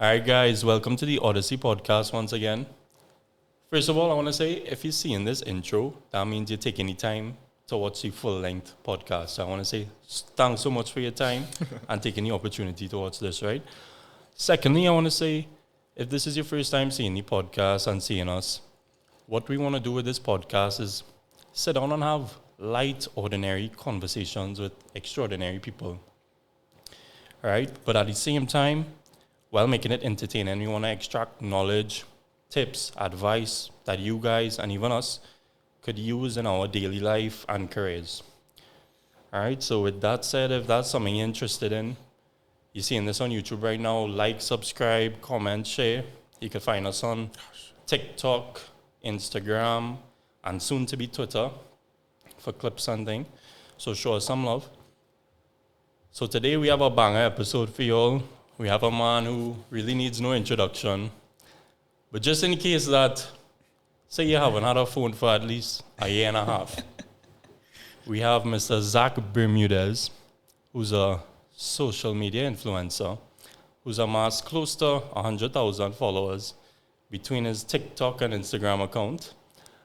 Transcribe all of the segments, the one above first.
All right, guys, welcome to the Odyssey podcast once again. First of all, I want to say if you're seeing this intro, that means you're taking the time to watch the full-length podcast. So I want to say thanks so much for your time and taking the opportunity to watch this, right? Secondly, I want to say if this is your first time seeing the podcast and seeing us, what we want to do with this podcast is sit down and have light, ordinary conversations with extraordinary people. All right? But at the same time, while making it entertaining, we want to extract knowledge, tips, advice that you guys and even us could use in our daily life and careers. All right, so with that said, if that's something you're interested in, you're seeing this on YouTube right now, like, subscribe, comment, share. You can find us on TikTok, Instagram, and soon to be Twitter for clips and things. So show us some love. So today we have a banger episode for y'all. We have a man who really needs no introduction. But just in case that, say you haven't had a phone for at least a year and a half, we have Mr. Zak Bermudez, who's a social media influencer, who's amassed close to 100,000 followers between his TikTok and Instagram account.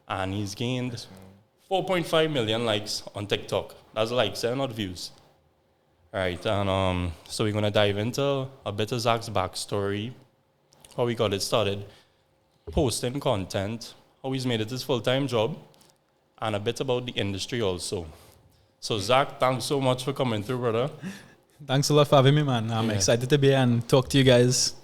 And he's gained 4.5 million likes on TikTok. That's likes, not views. All right, and so we're going to dive into a bit of Zak's backstory, how he got it started, posting content, how he's made it his full-time job, and a bit about the industry also. So, Zak, thanks so much for coming through, brother. Thanks a lot for having me, man. I'm excited to be here and talk to you guys.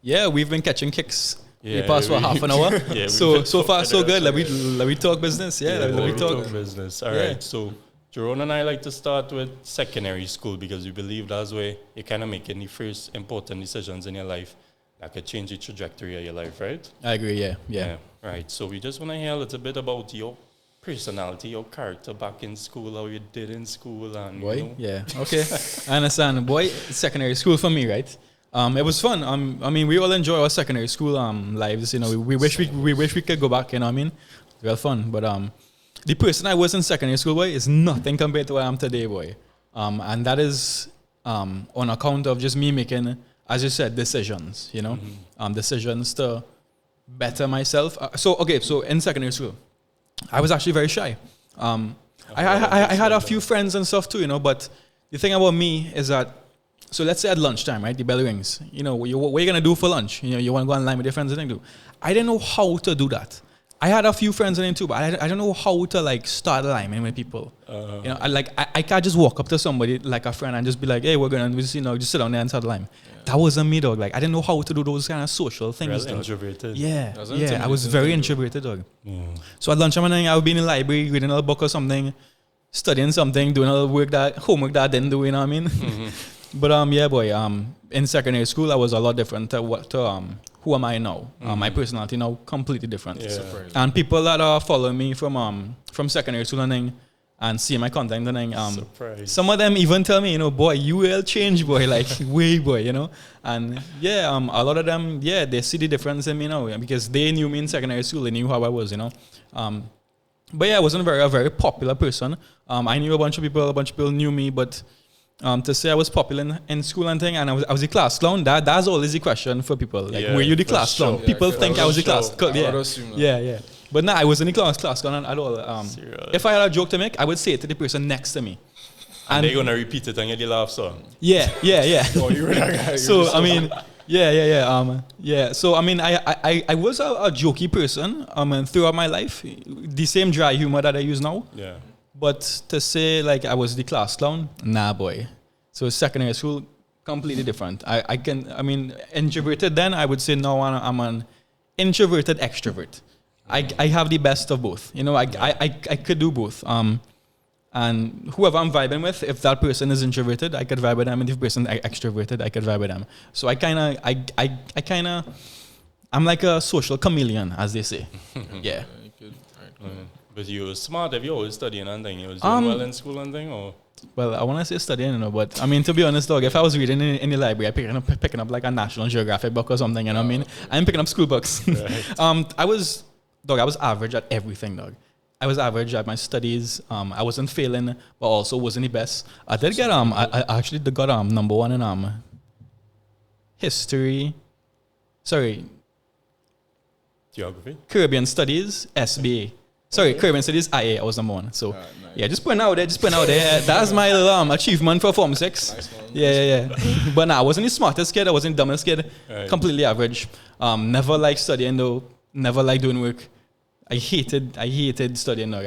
We've been catching kicks. We passed for half an hour. So far, so good. Let me talk business. Let me talk business. All right, so Jerome and I like to start with secondary school because we believe that's where you're kind of making the first important decisions in your life that could change the trajectory of your life, right? I agree, yeah. Right, so we just want to hear a little bit about your personality, your character back in school, how you did in school. And boy, okay. I understand. Boy, secondary school for me, right? It was fun. I mean, we all enjoy our secondary school lives. You know, we wish we could go back. You know what I mean? Well, fun. But the person I was in secondary school, boy, is nothing compared to where I am today, boy. And that is on account of just me making, as you said, decisions. You know, decisions to better myself. So in secondary school, I was actually very shy. I had a few friends and stuff too, you know. But the thing about me is that, so let's say at lunchtime, right? The bell rings. You know, what are you gonna do for lunch? You know, you want to go online with your friends and things. I didn't know how to do that. I had a few friends in it too, but I don't know how to like start aligning with people. You know, I can't just walk up to somebody like a friend and just be like, hey, we're gonna just sit down there and start aligning. Yeah. That wasn't me, dog. Like I didn't know how to do those kind of social things. Really introverted. Yeah. I was very introverted, dog. So at lunchtime, I would be in the library reading a book or something, studying something, doing a little homework that I didn't do. You know what I mean? But in secondary school, I was a lot different to who am I now? My personality now completely different. Yeah. And people that are following me from secondary school and see my content some of them even tell me, you know, boy, you will change, boy, like way, boy, you know. And a lot of them, they see the difference in me now because they knew me in secondary school. They knew how I was, you know. But I wasn't a very popular person. I knew a bunch of people knew me, but to say I was popular in school and thing, and I was the class clown. That's always the question for people. Like, were you the class clown? People think I was the class clown. Yeah. But no, I wasn't the class clown at all. If I had a joke to make, I would say it to the person next to me. And they're gonna repeat it and get the laugh song. Yeah. Oh, you were that guy. So I mean, So I mean, I was a jokey person. Throughout my life, the same dry humor that I use now. Yeah. But to say like I was the class clown, nah, boy. So secondary school, completely different. I mean, introverted then, I would say now I'm an introverted extrovert. I have the best of both. You know, I could do both. And whoever I'm vibing with, if that person is introverted, I could vibe with them. And if the person is extroverted, I could vibe with them. So I'm like a social chameleon, as they say. Yeah. But you were smart. Have you always studying and thing? You was doing well in school and thing, or? Well, I want to say studying, you know, but I mean, to be honest, dog, if I was reading in the library, I picking up like a National Geographic book or something, you know what I mean? I'm picking up school books. Right. I was average at everything, dog. I was average at my studies. I wasn't failing, but also wasn't the best. I did get I actually got number one in history. Sorry, Geography. Caribbean Studies, SBA. Sorry, Caribbean Studies, IA. I was number 1. So, Nice. yeah, just putting out there. That's my achievement for Form 6. Nice one. Yeah. But nah, I wasn't the smartest kid. I wasn't the dumbest kid. Right. Completely average. Never liked studying though. Never liked doing work. I hated studying though.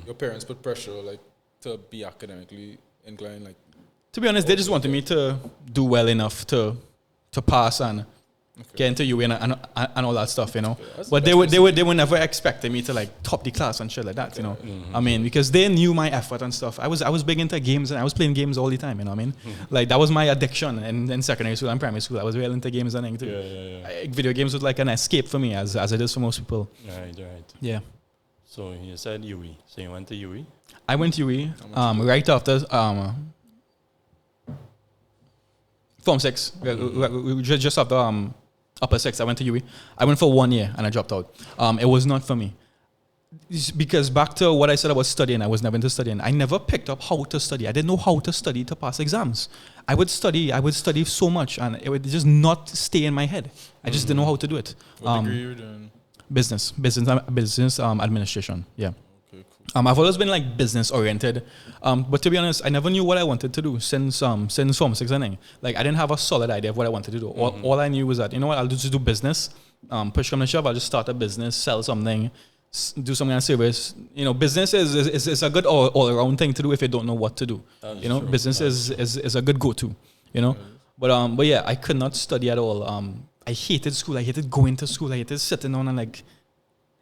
Your parents put pressure like to be academically inclined, like To be honest, they just wanted me to do well enough to pass and get into UE and all that stuff, you know. That's But the they were never expecting me to like top the class and shit like that, you know. I mean, because they knew my effort and stuff. I was big into games and I was playing games all the time, you know what I mean? Like that was my addiction in secondary school and primary school. I was real into games and everything too. Yeah. Video games was like an escape for me as it is for most people. Right. Yeah. So you said UE. So you went to UE? I went to UE right after Form 6. Just after upper 6, I went to UE. I went for 1 year and I dropped out. It was not for me. It's because back to what I said about studying, I was never into studying. I never picked up how to study. I didn't know how to study to pass exams. I would study so much and it would just not stay in my head. I just didn't know how to do it. what degree you were doing? Business administration. Yeah. Okay, cool. I've always been like business oriented, but to be honest, I never knew what I wanted to do since Form 6 ending. Like I didn't have a solid idea of what I wanted to do. All I knew was that, you know what, I'll just do business. Push come to shove, I'll just start a business, sell something, do some kind of service. You know, business is a good all around thing to do if you don't know what to do. You know, business is a good go to. You know, but yeah, I could not study at all. I hated school. I hated going to school. I hated sitting down and like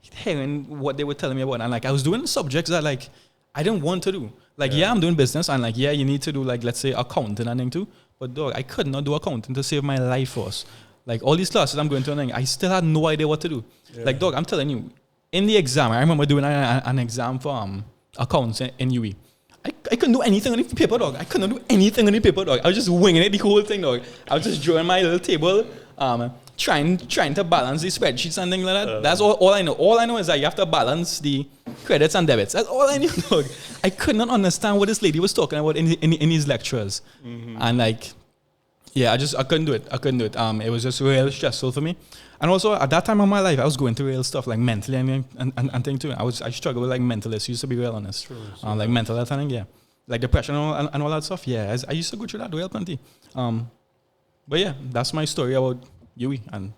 hearing what they were telling me about. And like I was doing subjects that like I didn't want to do. Like I'm doing business and like you need to do like, let's say, accounting and thing too. But dog, I could not do accounting to save my life force. Like all these classes I'm going to, and I still had no idea what to do. Like dog, I'm telling you, in the exam, I remember doing an exam for accounts in UE. I couldn't do anything on the paper, dog. I couldn't do anything on the paper, dog. I was just winging it the whole thing, dog. I was just drawing my little table, trying to balance the spreadsheets and things like that. That's all I know. All I know is that you have to balance the credits and debits. That's all I knew, dog. I could not understand what this lady was talking about in these lectures. And like, yeah, I couldn't do it. It was just real stressful for me. And also at that time of my life, I was going through real stuff like mentally and things too. I struggled with like mental issues, to be real honest. True. Like mental health and yeah, like depression and all that stuff. Yeah, I used to go through that real plenty. But yeah, that's my story about UE and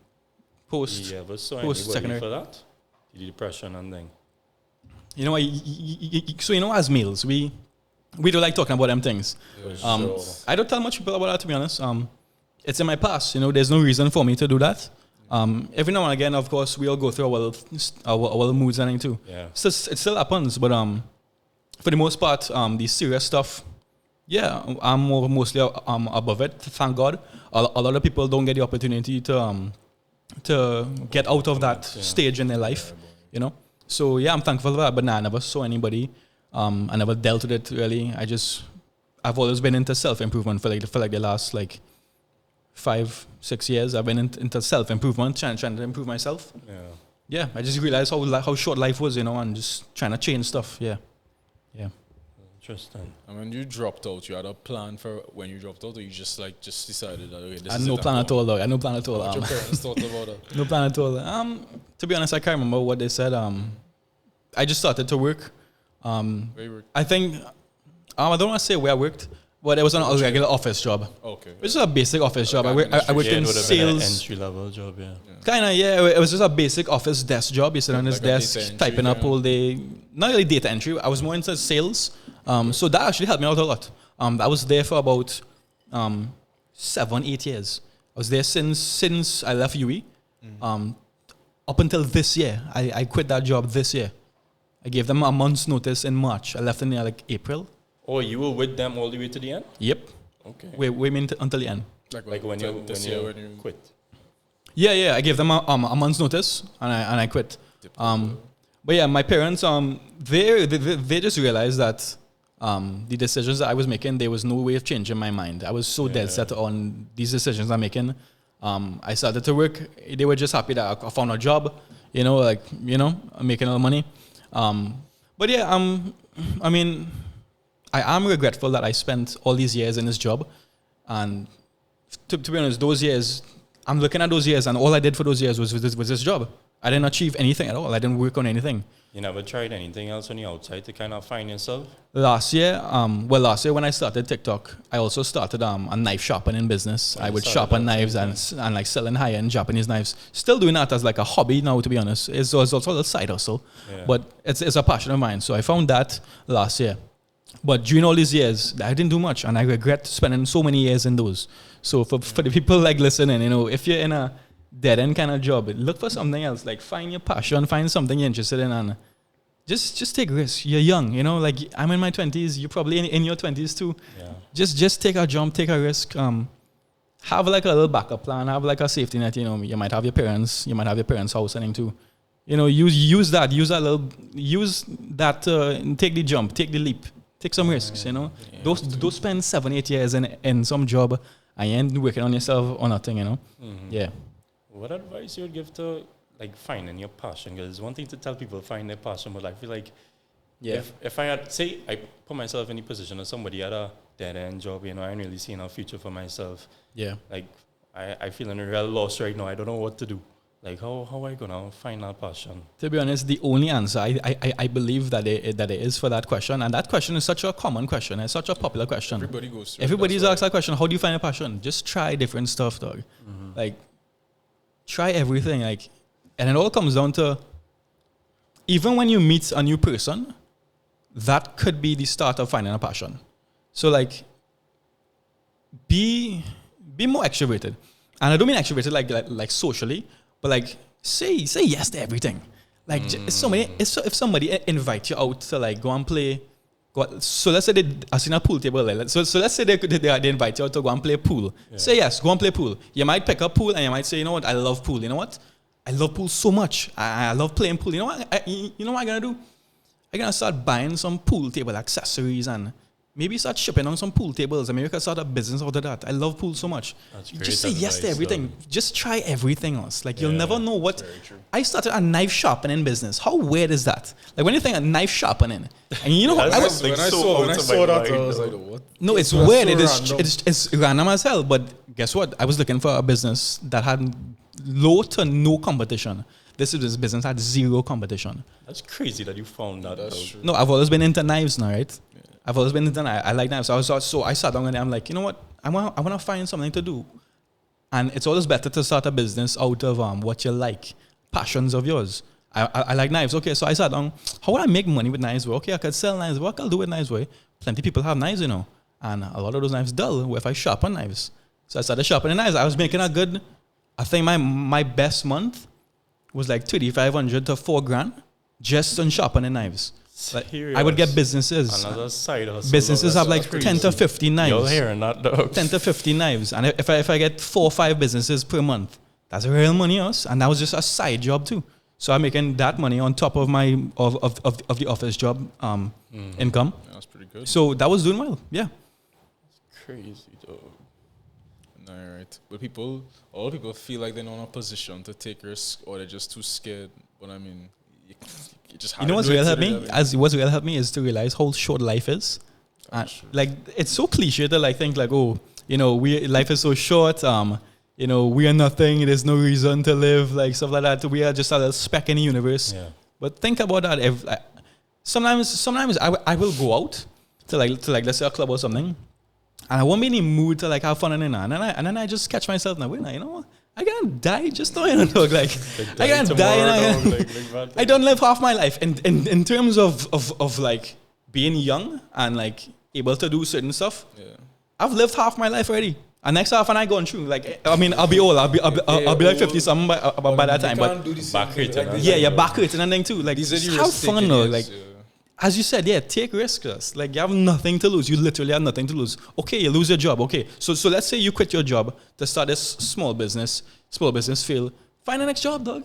post. Yeah, but so post secondary for that, the depression and thing. You know, so you know, as males, we do like talking about them things. Sure. I don't tell much people about that, to be honest. It's in my past. You know, there's no reason for me to do that. Every now and again, of course, we all go through our moods and things too. Yeah. So it still happens, but for the most part, the serious stuff, yeah, I'm mostly above it. Thank God. A lot of people don't get the opportunity to get out of that stage in their life, you know. So yeah, I'm thankful for that. But nah, I never saw anybody. I never dealt with it really. I've always been into self-improvement for like the last like 5-6 years. I've been into self-improvement, trying to improve myself. Yeah, I just realized how short life was, you know, and just trying to change stuff. Yeah. Interesting. And when you dropped out, you had a plan for when you dropped out, or you just decided that okay, this I had is no it, plan I'm at all, though. I had no plan at all. What your parents thought about it? No plan at all. To be honest, I can't remember what they said. I just started to work. Where you work? I think I don't want to say where I worked, but it was a regular office job. Okay. It was a basic office job. I worked in sales. Entry level job, yeah. Kinda, yeah. It was just a basic office desk job. You sit on this Like a data desk, entry, typing up yeah. all day. Not really data entry. I was more into sales. So that actually helped me out a lot. I was there for about 7-8 years. I was there since I left UE. Up until this year, I quit that job this year. I gave them a month's notice in March. I left in there like April. Oh, you were with them all the way to the end? Yep. Okay. We mean until the end. Like when you quit. Yeah. I gave them a month's notice and I quit. But yeah, my parents they just realized that the decisions that I was making, there was no way of changing my mind. I was so dead set on these decisions I'm making. I started to work. They were just happy that I found a job. I'm making a lot of money. But yeah, I mean, I am regretful that I spent all these years in this job, and to be honest, those years, I'm looking at those years, and all I did for those years was this job. I didn't achieve anything at all. I didn't work on anything. You never tried anything else on the outside to kind of find yourself? Last year when I started TikTok, I also started a knife sharpening business. I would sharpen knives and like selling high-end Japanese knives. Still doing that as like a hobby now, to be honest. It's also a side hustle, but it's a passion of mine. So I found that last year. But during all these years, I didn't do much, and I regret spending so many years in those. So for the people like listening, you know, if you're in a dead-end kind of job, look for something else. Like, find your passion, find something you're interested in, and just take risks. You're young, you know. Like, I'm in my 20s. You're probably in your 20s too. Yeah. Just take a jump, take a risk. Have like a little backup plan. Have like a safety net. You know, you might have your parents' house and too. You know, use that. Take the jump, take the leap, take some risks. You know, don't spend 7-8 years in some job and you ain't working on yourself or nothing. You know, yeah. What advice you would give to like finding your passion? Because it's one thing to tell people find their passion, but I feel like if I had, say, I put myself in the position of somebody at a dead end job, you know, I ain't really seeing a future for myself. Yeah. Like I feel in a real loss right now. I don't know what to do. Like how I gonna find that passion? To be honest, the only answer I believe that there is for that question, and that question is such a common question, it's such a popular question. Everybody goes through. Everybody's asked that question. How do you find a passion? Just try different stuff, dog. Like, try everything. Like, and it all comes down to, even when you meet a new person, that could be the start of finding a passion. So like, be more extroverted, and I don't mean extroverted like socially, but like say yes to everything. Like if somebody invite you out to like go and play. So let's say I seen a pool table. So let's say they invite you out to go and play pool. Yeah. Say yes, go and play pool. You might pick up pool and you might say, you know what, I love pool. You know what, I love pool so much. I love playing pool. You know what, you know what I'm gonna do? I'm gonna start buying some pool table accessories and maybe start shipping on some pool tables. I mean, you can start a business out of that. I love pool so much. Just say yes to everything. Just try everything else. Like, you'll never know what. I started a knife sharpening business. How weird is that? Like, when you think of knife sharpening, and you know, when I saw that, I was like, what? No, it's weird. It's random as hell. But guess what? I was looking for a business that had low to no competition. This business had zero competition. That's crazy that you found that. That's true. No, I've always been into knives now, right? I've always been into knives. I like knives. So I sat down and I'm like, you know what? I want to find something to do. And it's always better to start a business out of what you like, passions of yours. I like knives. Okay, so I sat down. How would I make money with knives? Well, okay, I could sell knives. What can I do with knives? Well, plenty of people have knives, you know. And a lot of those knives dull if I sharpen knives. So I started sharpening knives. I was making I think my best month was like $3,500 to $4,000 just on sharpening knives. Like, I would get businesses. Another side hustle. Businesses have like 10 to 15 knives. You're hearing that, dog. 10 to 15 knives. And if I get 4 or 5 businesses per month, that's real money, us. And that was just a side job too. So I'm making that money on top of my of the office job income. Yeah, that's pretty good. So that was doing well. Yeah. It's crazy, dog. All right. But all people feel like they're not in a position to take risks, or they're just too scared. But I mean, you just have you know what's really helped me? What's really helped me is to realize how short life is. And like, it's so cliche to like think like, oh, you know, life is so short. You know, we are nothing. There's no reason to live, like stuff like that. We are just a little speck in the universe. Yeah. But think about that. Sometimes I will go out to like let's say a club or something, and I won't be in the mood to like have fun and then I just catch myself now. Wait, you know what? I can't die just now, you know, like I can't die. I don't live half my life in terms of like being young and like able to do certain stuff. Yeah. I've lived half my life already. And next half and I going through, like, I mean, I'll be old. I'll be like 50 something by that time. But back hurting. Yeah, back hurting and then too. Like, have fun though. Like, as you said, take risks. Like, you have nothing to lose. You literally have nothing to lose. Okay, you lose your job. Okay, so let's say you quit your job to start this small business fail. Find the next job, dog.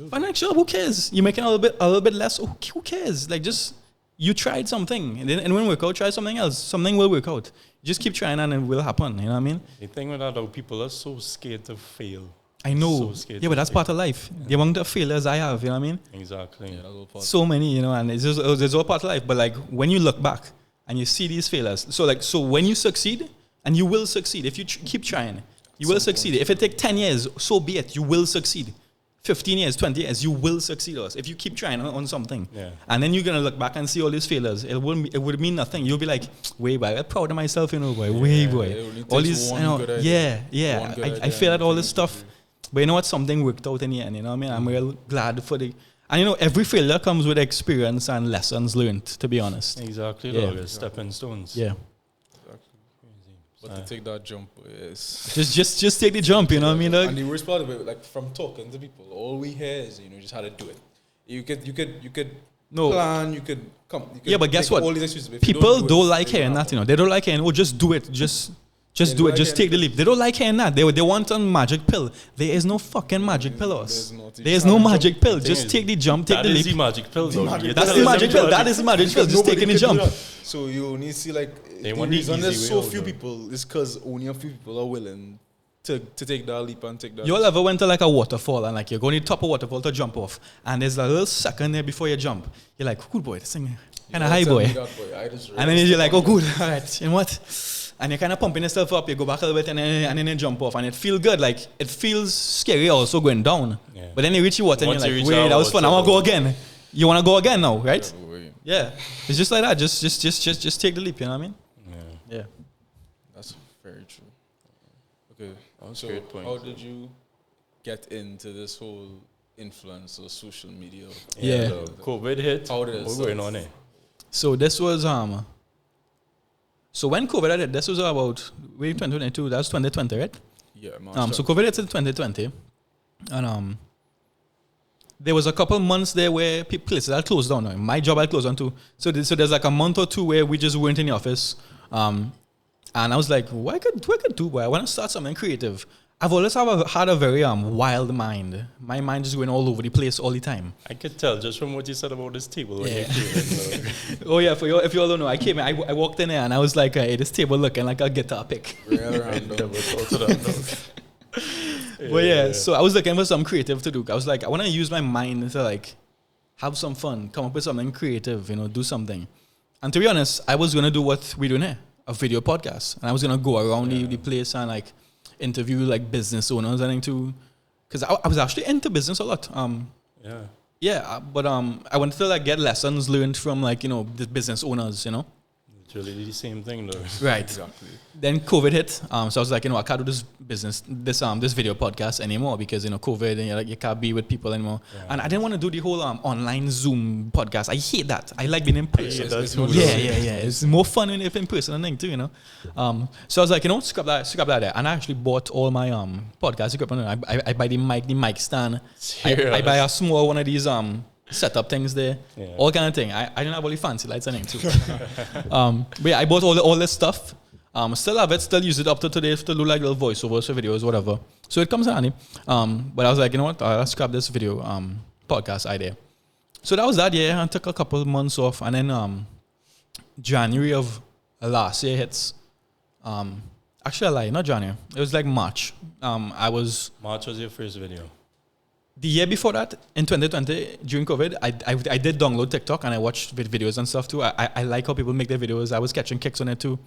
Find the next job. Who cares? You're making a little bit less. Who cares? Like, just you tried something, and then when it work out, try something else. Something will work out. Just keep trying and it will happen. You know what I mean? The thing with that, though, people are so scared to fail. I know. So yeah, but that's part of life. Yeah. The amount of failures I have, you know what I mean? Exactly. Yeah, so many, you know, and it's all part of life. But like, when you look back and you see these failures, so when you succeed, and you will succeed if you keep trying, You will succeed. If it take 10 years, so be it. You will succeed. 15 years, 20 years, you will succeed us if you keep trying on something. Yeah. And then you're gonna look back and see all these failures. It would mean nothing. You'll be like, way boy, I'm proud of myself, you know, boy. Way boy. It only All takes these, one you know, good idea. yeah. One good I idea feel and that all you this finish stuff. it. But you know what? Something worked out in the end. You know what I mean? I'm real glad for the. And you know, every failure comes with experience and lessons learned. To be honest. Exactly, Yeah. dog. It's stepping stones. Yeah. But to take that jump is Just take the jump. You know what I mean? and Dog? the worst part of it, like from talking to people, all we hear is just how to do it. You could No. plan, you could come. You could Yeah, but guess make what? all these excuses, but if you People do don't it, like it won't hearing that, happen. you know. They don't like hearing, oh, just do it. Just they do don't it. like Just take the hearing leap. They don't like hearing that. They want a magic pill. There is no fucking magic pill, us. There's not. You There is just no have to magic jump. pill. The thing Just is, take the jump, take That the is the leap. magic pill, dog. magic You That's tell the us magic pill. That is the magic pill. Because Just nobody taking the can do jump. that. So you only see like They the want the reason easy there's way so out, few though. people is because only a few people are willing to take that leap and take that. You all ever went to like a waterfall and like you're going to the top of waterfall to jump off, and there's a little second there before you jump. You're like, good boy, this thing kind of high, boy. And then you're like, oh, good, all right, you know what? And you're kind of pumping yourself up. You go back a little bit and then you jump off, and it feels good. Like it feels scary also going down. Yeah. But then you reach the water and Once you're you like, reach wait, that that was fun. I water, want to go again. You want to go again now, right? Yeah. Yeah. It's just like that. Just take the leap. You know what I mean? Yeah. Yeah. That's very true. Okay, That's so a great point. how did you get into this whole influencer social media? Yeah. dog. COVID hit. How did it What's start? going on there? So this was So when COVID hit, this was about 2022. That was 2020, right? Yeah, man. So COVID hit in 2020, and there was a couple months there where places had closed down. Now. My job had closed down too. So there's like a month or two where we just weren't in the office. And I was like, what I could do, boy? I want to start something creative. I've always had a very wild mind. My mind is going all over the place all the time. I could tell just from what you said about this table. When Yeah. you came in, dog. Oh yeah, if you all don't know, I came in, I walked in there and I was like, hey, this table looking like a guitar pick. Real random. But yeah, so I was looking for something creative to do. I was like, I want to use my mind to like have some fun, come up with something creative, do something. And to be honest, I was gonna do what we're doing here, a video podcast, and I was gonna go around the place and like interview like business owners and too, because I was actually into business a lot. Yeah. Yeah, but I wanted to like get lessons learned from like the business owners, It's really the same thing, though. Right. Exactly. Then COVID hit, so I was like, I can't do this this video podcast anymore because COVID and you can't be with people anymore. Yeah. And I didn't want to do the whole online Zoom podcast. I hate that. I like being in person. that's Yeah. It's more fun if in person and thing too, So I was like, scrap that there. And I actually bought all my podcast equipment. I buy the mic stand. I buy a small one of these setup things there, all kind of thing. I didn't have all the fancy lights and things too. But yeah, I bought all this stuff. Still have it, still use it up to today to do like little voiceovers for videos, whatever. So it comes handy. But I was like, let's scrap this video podcast idea. So that was that year. I took a couple of months off, and then January of last year hits. Actually, I lied, not January. It was like March. March was your first video. The year before that, in 2020, during COVID, I did download TikTok and I watched videos and stuff too. I like how people make their videos. I was catching kicks on it too.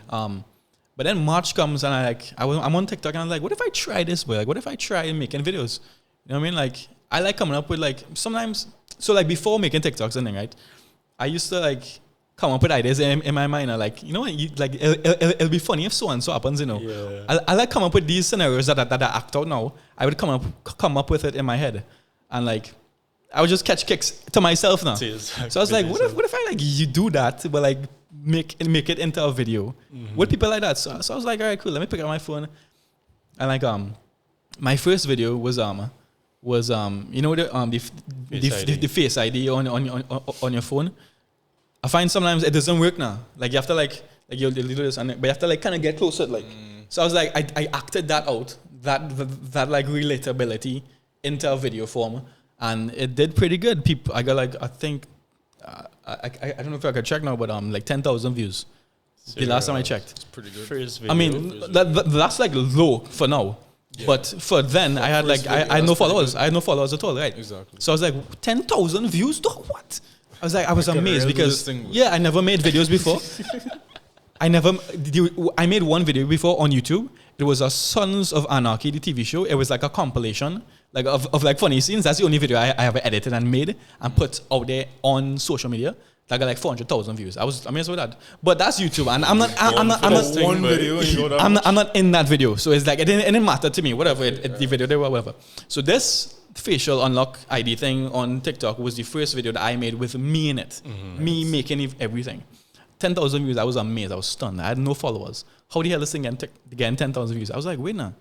But then March comes and I'm on TikTok and I'm like, what if I try this, boy? Like, what if I try making videos? You know what I mean? Like, I like coming up with like, sometimes, so like before making TikToks and thing, right? I used to like come up with ideas in my mind. I like, it'll be funny if so and so happens, Yeah. I like come up with these scenarios that I act out now. I would come up with it in my head, and like I would just catch kicks to myself now. So I was like, what if I like you do that, but like make it into a video? Would people like that? So I was like, all right, cool. Let me pick up my phone, and like my first video was the Face ID on your phone. I find sometimes it doesn't work now. Like you have to like you'll do this, but you have to like kind of get closer. Like so, I was like, I acted that out, that like relatability into a video form, and it did pretty good. People, I got like I think I don't know if I could check now, but like 10,000 views. The last time I checked. It's pretty good. First video. I mean that's like low for now. Yeah. But for then, I had like I had no followers. I had no followers at all, right? Exactly. So I was like, 10,000 views? Dog, what? I was Like a amazed real because thing. I never made videos before. I made one video before on YouTube. It was a Sons of Anarchy, the TV show. It was like a compilation like of like funny scenes. That's the only video I ever edited and made and put out there on social media. That got like 400,000 views. I was amazed with that. But that's YouTube, and I'm not one video. I'm not in that video. So it's like it didn't matter to me. Whatever the video there, whatever. So this facial unlock ID thing on TikTok was the first video that I made with me in it. Me making everything. 10,000 views. I was amazed. I was stunned. I had no followers. How the hell this thing getting 10,000 views? I was like, wait now.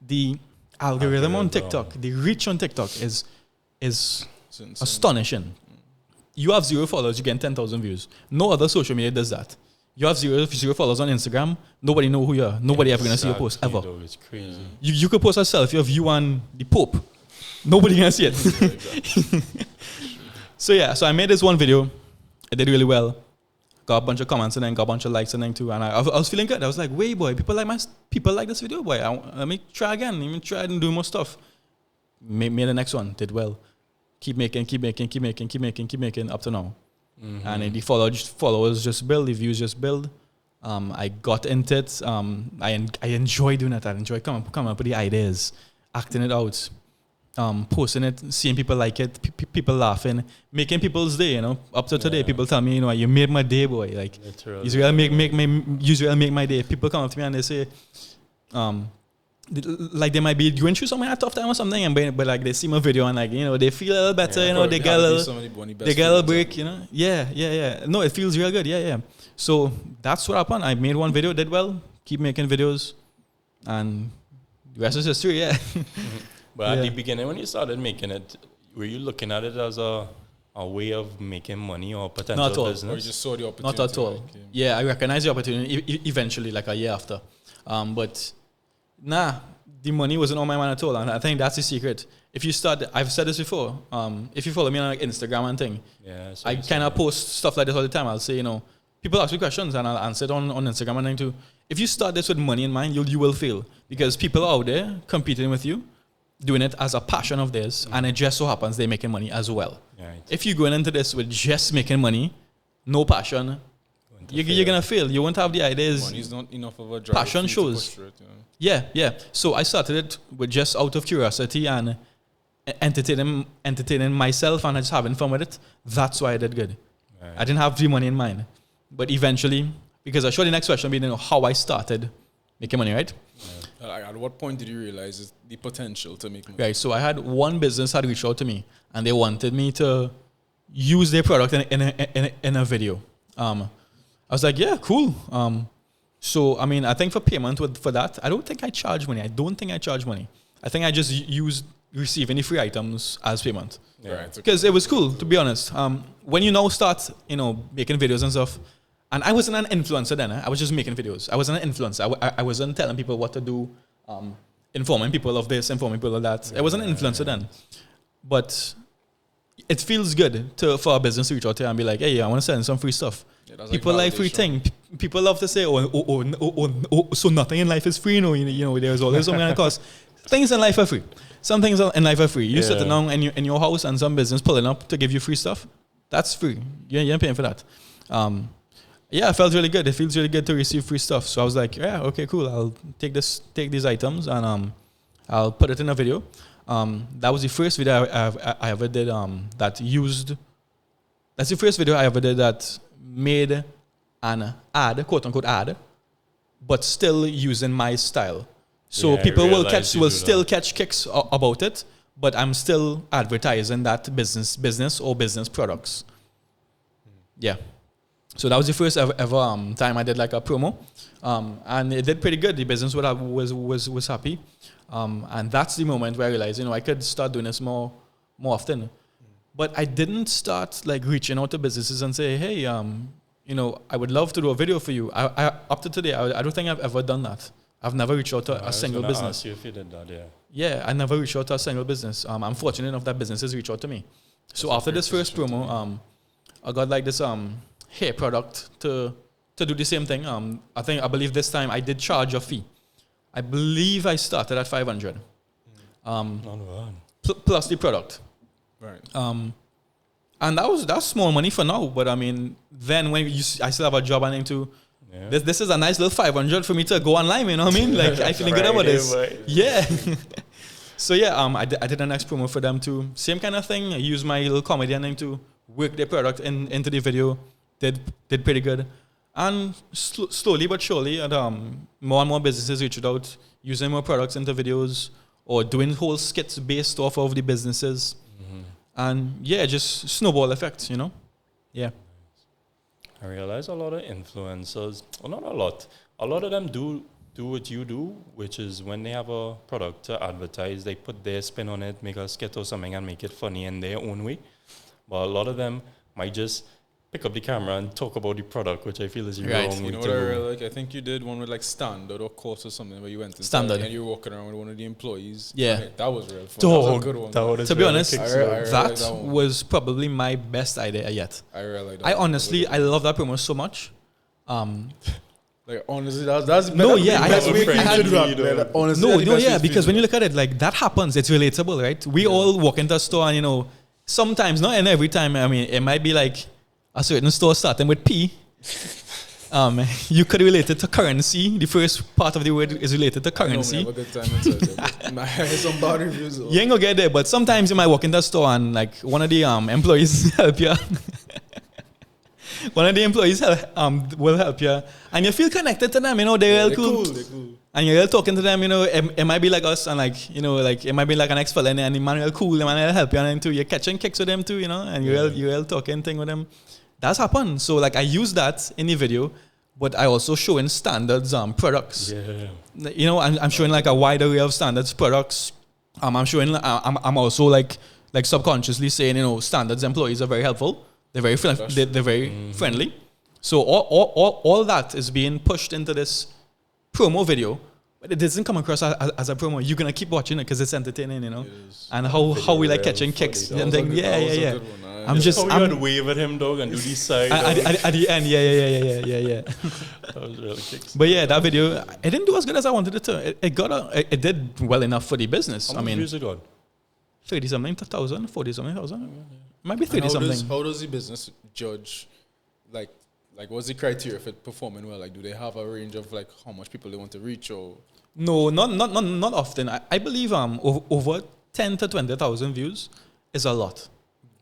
The algorithm on TikTok, the reach on TikTok is astonishing. You have 0 followers, you get 10,000 views. No other social media does that. You have zero followers on Instagram, nobody know who you are. Nobody ever gonna see your post ever. It's crazy. You could post a selfie of you and the Pope. Nobody gonna see it. So I made this one video. It did really well. Got a bunch of comments and then got a bunch of likes and then too. And I was feeling good. I was like, wait, boy, people like this video, boy. Let me try again. Let me try and do more stuff. Made the next one. Did well. Keep making up to now. And the followers just build, the views just build. I got into it. I enjoy doing it. I enjoy coming up with the ideas, acting it out, posting it, seeing people like it, people laughing, making people's day. You know, up to today, people tell me, you made my day, boy. Like, Israel make my day. People come up to me and they say, like they might be going through some kind of tough time or something, but like they see my video and like they feel a little better, they get a little break, Yeah. No, it feels real good, yeah. So that's what happened. I made one video, did well, keep making videos, and the rest is history, yeah. But at the beginning, when you started making it, were you looking at it as a way of making money or potential Not at all. business? Or you just saw the opportunity? Not at all. Like, yeah, I recognized the opportunity eventually, like a year after. But the money wasn't on my mind at all, and I think that's the secret. If you start, I've said this before. If you follow me on like Instagram and thing, I kind of post stuff like this all the time. I'll say, people ask me questions and I'll answer it on Instagram and thing too. If you start this with money in mind, you will fail because people are out there competing with you, doing it as a passion of theirs, and it just so happens they're making money as well. Right. If you're going into this with just making money, no passion, you're gonna fail. You won't have the ideas. Money's not enough of a drive. Passion shows. Yeah. So I started it with just out of curiosity and entertaining myself and just having fun with it. That's why I did good. Right. I didn't have the money in mind, but eventually, because I showed the next question being how I started making money, right? Yeah. At what point did you realize the potential to make money? Right. So I had one business had reached out to me and they wanted me to use their product in a video. I was like, yeah, cool. So, I think for payment for that, I don't think I charge money. I think I just used receiving the free items as payment. Yeah. Because it was cool, to be honest. When you now start, making videos and stuff, and I wasn't an influencer then. I was just making videos. I wasn't an influencer. I wasn't telling people what to do, informing people of this, informing people of that. I wasn't an influencer then. But it feels good for a business to reach out to you and be like, hey, I want to sell some free stuff. Yeah, people like free thing. People love to say, so nothing in life is free. There's always some kind of cost. Things in life are free. Some things in life are free. You sitting down in your house and some business pulling up to give you free stuff. That's free. You're not paying for that. I felt really good. It feels really good to receive free stuff. So I was like, yeah, okay, cool. I'll take these items and I'll put it in a video. That was the first video I ever did that used. That's the first video I ever did that made an ad, quote unquote ad, but still using my style. So people will still catch kicks about it, but I'm still advertising that business or business products. Yeah. So that was the first ever time I did like a promo, and it did pretty good. The business was happy, and that's the moment where I realized I could start doing this more often. But I didn't start like reaching out to businesses and say, hey, I would love to do a video for you. I up to today, I don't think I've ever done that. I've never reached out to a single business. Ask you if you did that, yeah, I never reached out to a single business. I'm fortunate enough that businesses reach out to me. So after this first promo, I got like this hair product to do the same thing. I believe this time I did charge a fee. I believe I started at $500. Plus the product. Right. And that's small money for now. But then when I still have a job and into Yeah. This is a nice little 500 for me to go online, you know what I mean? Like, I feeling good about this. Yeah. So yeah, I did a next promo for them too. Same kind of thing. I used my little comedian name to work their product into the video. Did pretty good. And slowly but surely, more and more businesses reached out, using more products into videos or doing whole skits based off of the businesses. Mm-hmm. And yeah, just snowball effect, you know? Yeah. I realize a lot of influencers, well, not a lot of them do what you do, which is when they have a product to advertise, they put their spin on it, make a skit or something and make it funny in their own way. But a lot of them might just pick up the camera and talk about the product, which I feel is Right. wrong. You know way what I to really go. like? I think you did one with like Standard or Course or something where you went inside Standard. and you were walking around with one of the employees. Yeah. Like, that was real fun. That Dog, was a good one. that was To be really honest, kicks I me. really that like that one. was probably my best idea yet. I really like that. I one. honestly, I love that promo so much. Like honestly, that's No, yeah, I that's had- way I had- to do that, man. Honestly, No, that's no, the yeah, best because when feature. you look at it, like that happens. It's relatable, right? We all walk into a store and, you know, sometimes, not and every time, I mean, it might be like a certain store starting with P. You could relate it to currency. The first part of the word is related to I know, man, currency. have a good time inside there, but I heard some bad reviews. though. You ain't gonna get there, but sometimes you might walk in the store and like one of the employees help you. One of the employees will help you, and you feel connected to them. You know, they're real cool. They're cool. And you're talking to them. You know, it might be like us, and like, you know, like it might be like an ex fella, and the man real cool. The man will help you, and too, you're catching kicks with them too. You know, and you're talking thing with them. That's happened. So like I use that in the video, but I also showing standards products. Yeah. You know, I'm showing like a wide array of standards products. I'm showing. I'm also like subconsciously saying, you know, standards employees are very helpful. They're very they're very friendly. So all that is being pushed into this promo video, but it doesn't come across as a promo. You're gonna keep watching it because it's entertaining, you know. Yes. And how we like Real catching funny, kicks that and That things. was a Yeah. good one. I'm just. Oh, you I'm, had to wave at him, dog, and do the side. at the end, yeah. That was really kicks. But yeah, that video, it didn't do as good as I wanted it to. It did well enough for the business. How I much mean, views it got? 30-something thousand, 40-something thousand. Might be And 30-something. How does the business judge, like what's the criteria for it performing well? Like, do they have a range of like how much people they want to reach or? No, not often. I believe over 10 to 20,000 views is a lot.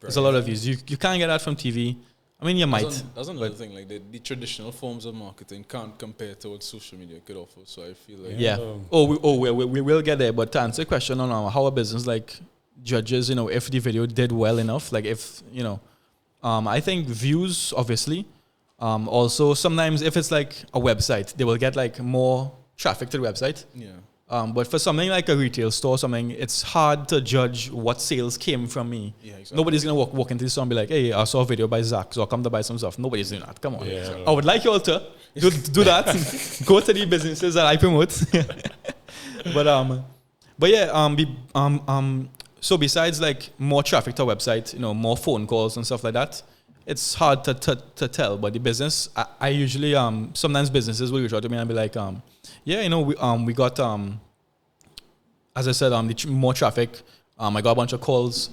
It's a lot of views. You can't get that from TV. I mean, you might. That's another thing. Like the traditional forms of marketing can't compare to what social media could offer. So I feel like Yeah. We will get there. But to answer the question on how a business like judges, you know, if the video did well enough, like if, you know, I think views, obviously. Also, sometimes if it's like a website, they will get like more traffic to the website. yeah. But for something like a retail store, something, it's hard to judge what sales came from me. Yeah, exactly. Nobody's gonna walk into the store and be like, "Hey, I saw a video by Zach, so I'll come to buy some stuff." Nobody's doing that. Come on. Yeah. I would like you all to do that. Go to the businesses that I promote. but yeah, so besides like more traffic to our website, you know, more phone calls and stuff like that, it's hard to tell. But the business, I usually sometimes businesses will reach out to me and be like, yeah, you know, we got as I said, more traffic. I got a bunch of calls.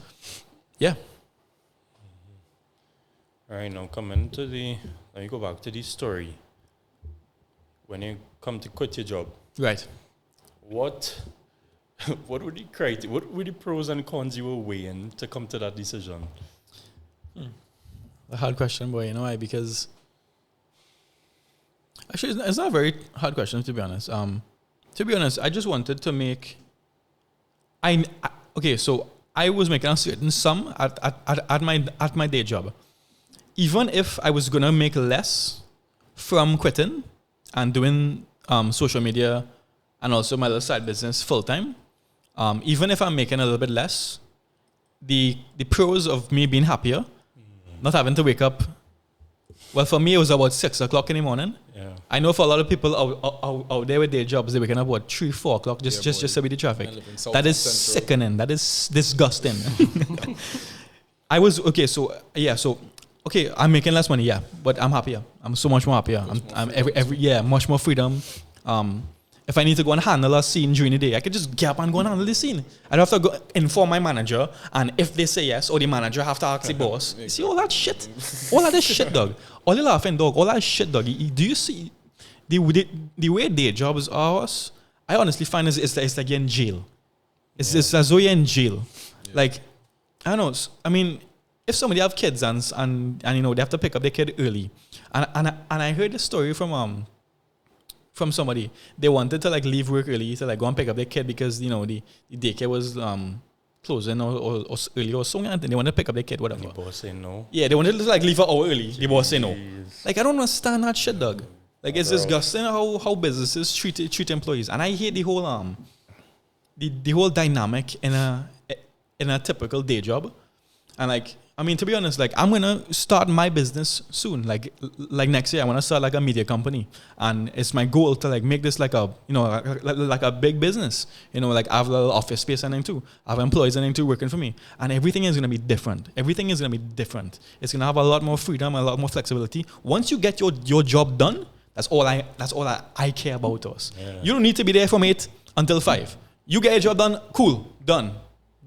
Yeah. All right, now let me go back to the story. When you come to quit your job, Right. what were the criteria? What were the pros and cons you were weighing to come to that decision? A hard question, boy. You know why? Because actually, it's not a very hard question, to be honest. To be honest, I just wanted to make. Okay, so I was making a certain sum at my day job. Even if I was gonna make less from quitting and doing social media and also my little side business full time, even if I'm making a little bit less, the pros of me being happier, not having to wake up. Well, for me, it was about 6 o'clock in the morning. Yeah. I know for a lot of people out there with their jobs, they're waking up about 3, 4 o'clock just to beat the traffic. I live in South That is Central. sickening. That is disgusting. I was okay. So okay, I'm making less money, yeah, but I'm happier. I'm so much more happier. I'm much more freedom. If I need to go and handle a scene during the day, I could just get up and go and handle the scene. I don't have to go inform my manager, and if they say yes, or the manager have to ask the boss. See all that shit? All that is shit, dog. All you laughing, dog. All that shit, dog. Do you see? the way day jobs are us, I honestly find it's like you're in jail. It's as though you're in jail. Yeah. Like, I don't know. I mean, if somebody have kids and you know they have to pick up their kid early, and I heard a story from somebody, they wanted to like leave work early to like go and pick up their kid because you know the daycare was closing or early or something, and they wanted to pick up their kid, whatever. The boss say no. Yeah, they wanted to like leave an hour early. The boss say no. Jeez. Like I don't understand that shit, dog. Like it's disgusting how businesses treat employees, and I hate the whole the whole dynamic in a typical day job. And like, I mean, to be honest, like I'm gonna start my business soon. Like next year, I want to start like a media company, and it's my goal to like make this like a like a big business. You know, like I have a little office space and everything too. I have employees and everything too working for me, and everything is gonna be different. Everything is gonna be different. It's gonna have a lot more freedom, a lot more flexibility. Once you get your job done, that's all I care about us. Yeah. You don't need to be there from 8 until 5. You get your job done, cool, done.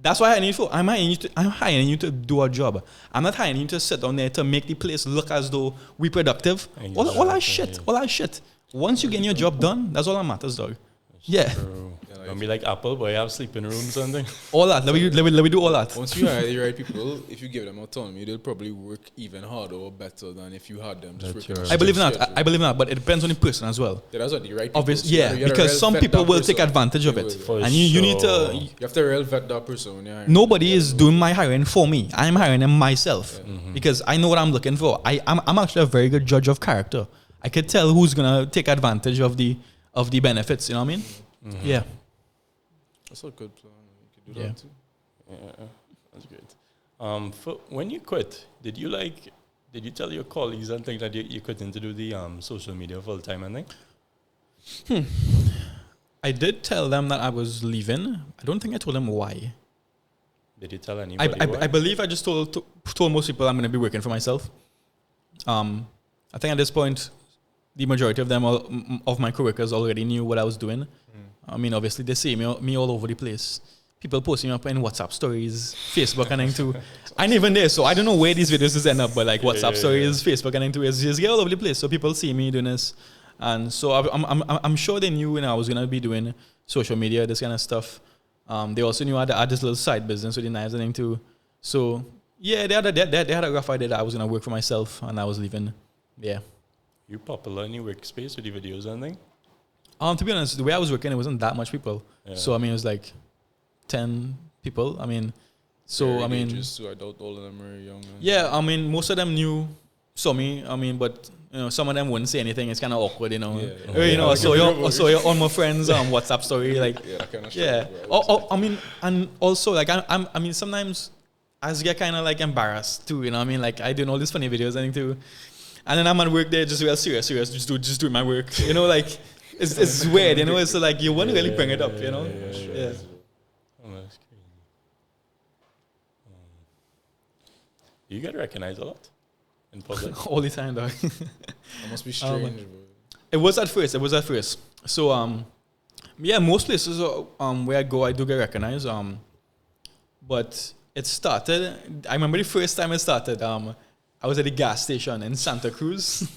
That's what I hiring you for. I'm hiring you to do a job. I'm not hiring you to sit down there to make the place look as though we're productive. All that shit. Once you get your job done, that's all that matters, dog. Yeah. True. Don't be like Apple, boy, have sleeping rooms or something. All that. Let me do all that. Once you hire the right people, if you give them autonomy, they'll probably work even harder or better than if you had them just That's working. right. I believe in that, but it depends on the person as well. Yeah, that's what the right people. Obviously, So yeah, you gotta because real some vet people that will take person. advantage of They it, will, yeah. For and you need sure. to. You have to real vet that person when you're hiring. Nobody is doing my hiring for me. I'm hiring them myself because I know what I'm looking for. I'm actually a very good judge of character. I could tell who's gonna take advantage of the benefits. You know what I mean? Yeah. That's a good plan. You could do Yeah. that too. Yeah, that's great. When you quit, did you tell your colleagues and things that you quit to do the social media full time and thing? I did tell them that I was leaving. I don't think I told them why. Did you tell anybody? I believe I just told most people I'm going to be working for myself. I think at this point, the majority of them, of my coworkers, already knew what I was doing. I mean, obviously, they see me all over the place. People posting up in WhatsApp stories, Facebook and everything too. I'm even there, so I don't know where these videos is end up, but like WhatsApp stories, Facebook and everything, it's just all over the place. So people see me doing this, and so I'm sure they knew when I was gonna be doing social media, this kind of stuff. They also knew I had this little side business with the knives and everything too. So yeah, they had a rough idea that I was gonna work for myself and I was leaving. Yeah. You popular in your workspace with the videos and thing? To be honest, the way I was working, it wasn't that much people. Yeah. So I mean, it was like 10 people. I mean, so Very I mean, ages, so I doubt all of them are young. yeah. I mean, most of them saw me. I mean, but you know, some of them wouldn't say anything. It's kind of awkward, you know. Yeah. You know, Like so your all my friends WhatsApp story, like Yeah, that kind of yeah. I mean, and also like I mean, sometimes I just get kind of like embarrassed too. You know what I mean? Like I doing all these funny videos and too, and then I'm at work there just real serious, just doing my work. You know, like. It's weird, you know. It's like you wouldn't really bring it up, you know. Yeah. Oh, that's crazy. You get recognized a lot in public. All the time, dog. That must be strange. bro. It was at first. So yeah, most places where I go, I do get recognized. But it started. I remember the first time it started. I was at the gas station in Santa Cruz.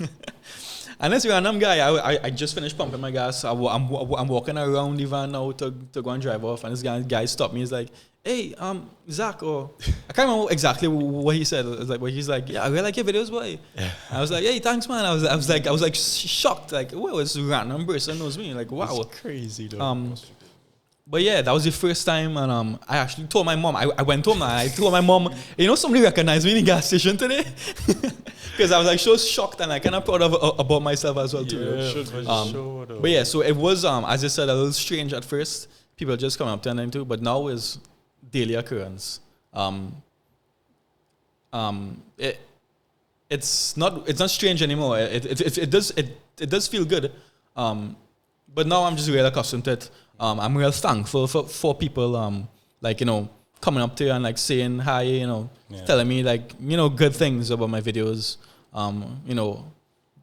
And this random guy, I just finished pumping my gas. I'm walking around the van now to go and drive off. And this guy stopped me. He's like, hey, Zach, or I can't remember exactly what he said. It was like, but he's like, yeah, I really like your videos, boy. Yeah. I was like, hey, thanks, man. I was like shocked. Like, wow, this random person knows me. Like, wow. That's crazy, though. But yeah, that was the first time, and I actually told my mom. I went home and I told my mom, you know, somebody recognized me in the gas station today, because I was like so shocked and I kind of proud about myself as well too. Yeah, but yeah, so it was as I said, a little strange at first. People just come up to and too, but now is daily occurrence. It's not strange anymore. It does feel good. But now I'm just really accustomed to it. I'm real thankful for people like, you know, coming up to you and like saying hi, you know, telling me like, you know, good things about my videos. You know,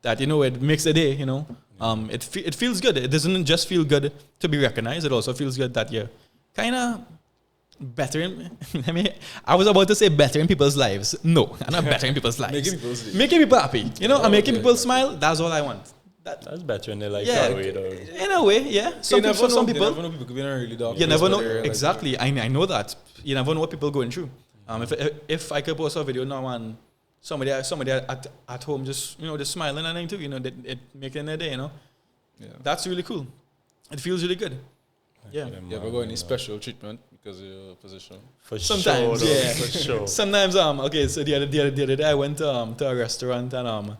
that, you know, it makes the day, you know. It feels good. It doesn't just feel good to be recognized. It also feels good that you're kind of bettering. I mean, I was about to say bettering people's lives. No, I'm not bettering people's lives. Making people's day. Making people happy. You know, I'm making people smile. That's all I want. That's better in their life Yeah, that way, though. in a way, yeah. You never For some know, people, you never know, people could be in a really dark you place, never but know they're like- exactly. I know that you never know what people going through. If I could post a video now and somebody at home just just smiling and anything too, it making their day, Yeah. that's really cool. It feels really good. Yeah. You ever got any special treatment because of your position? For Sometimes, sure, though, yeah. for sure. Sometimes okay, so the other day I went to a restaurant and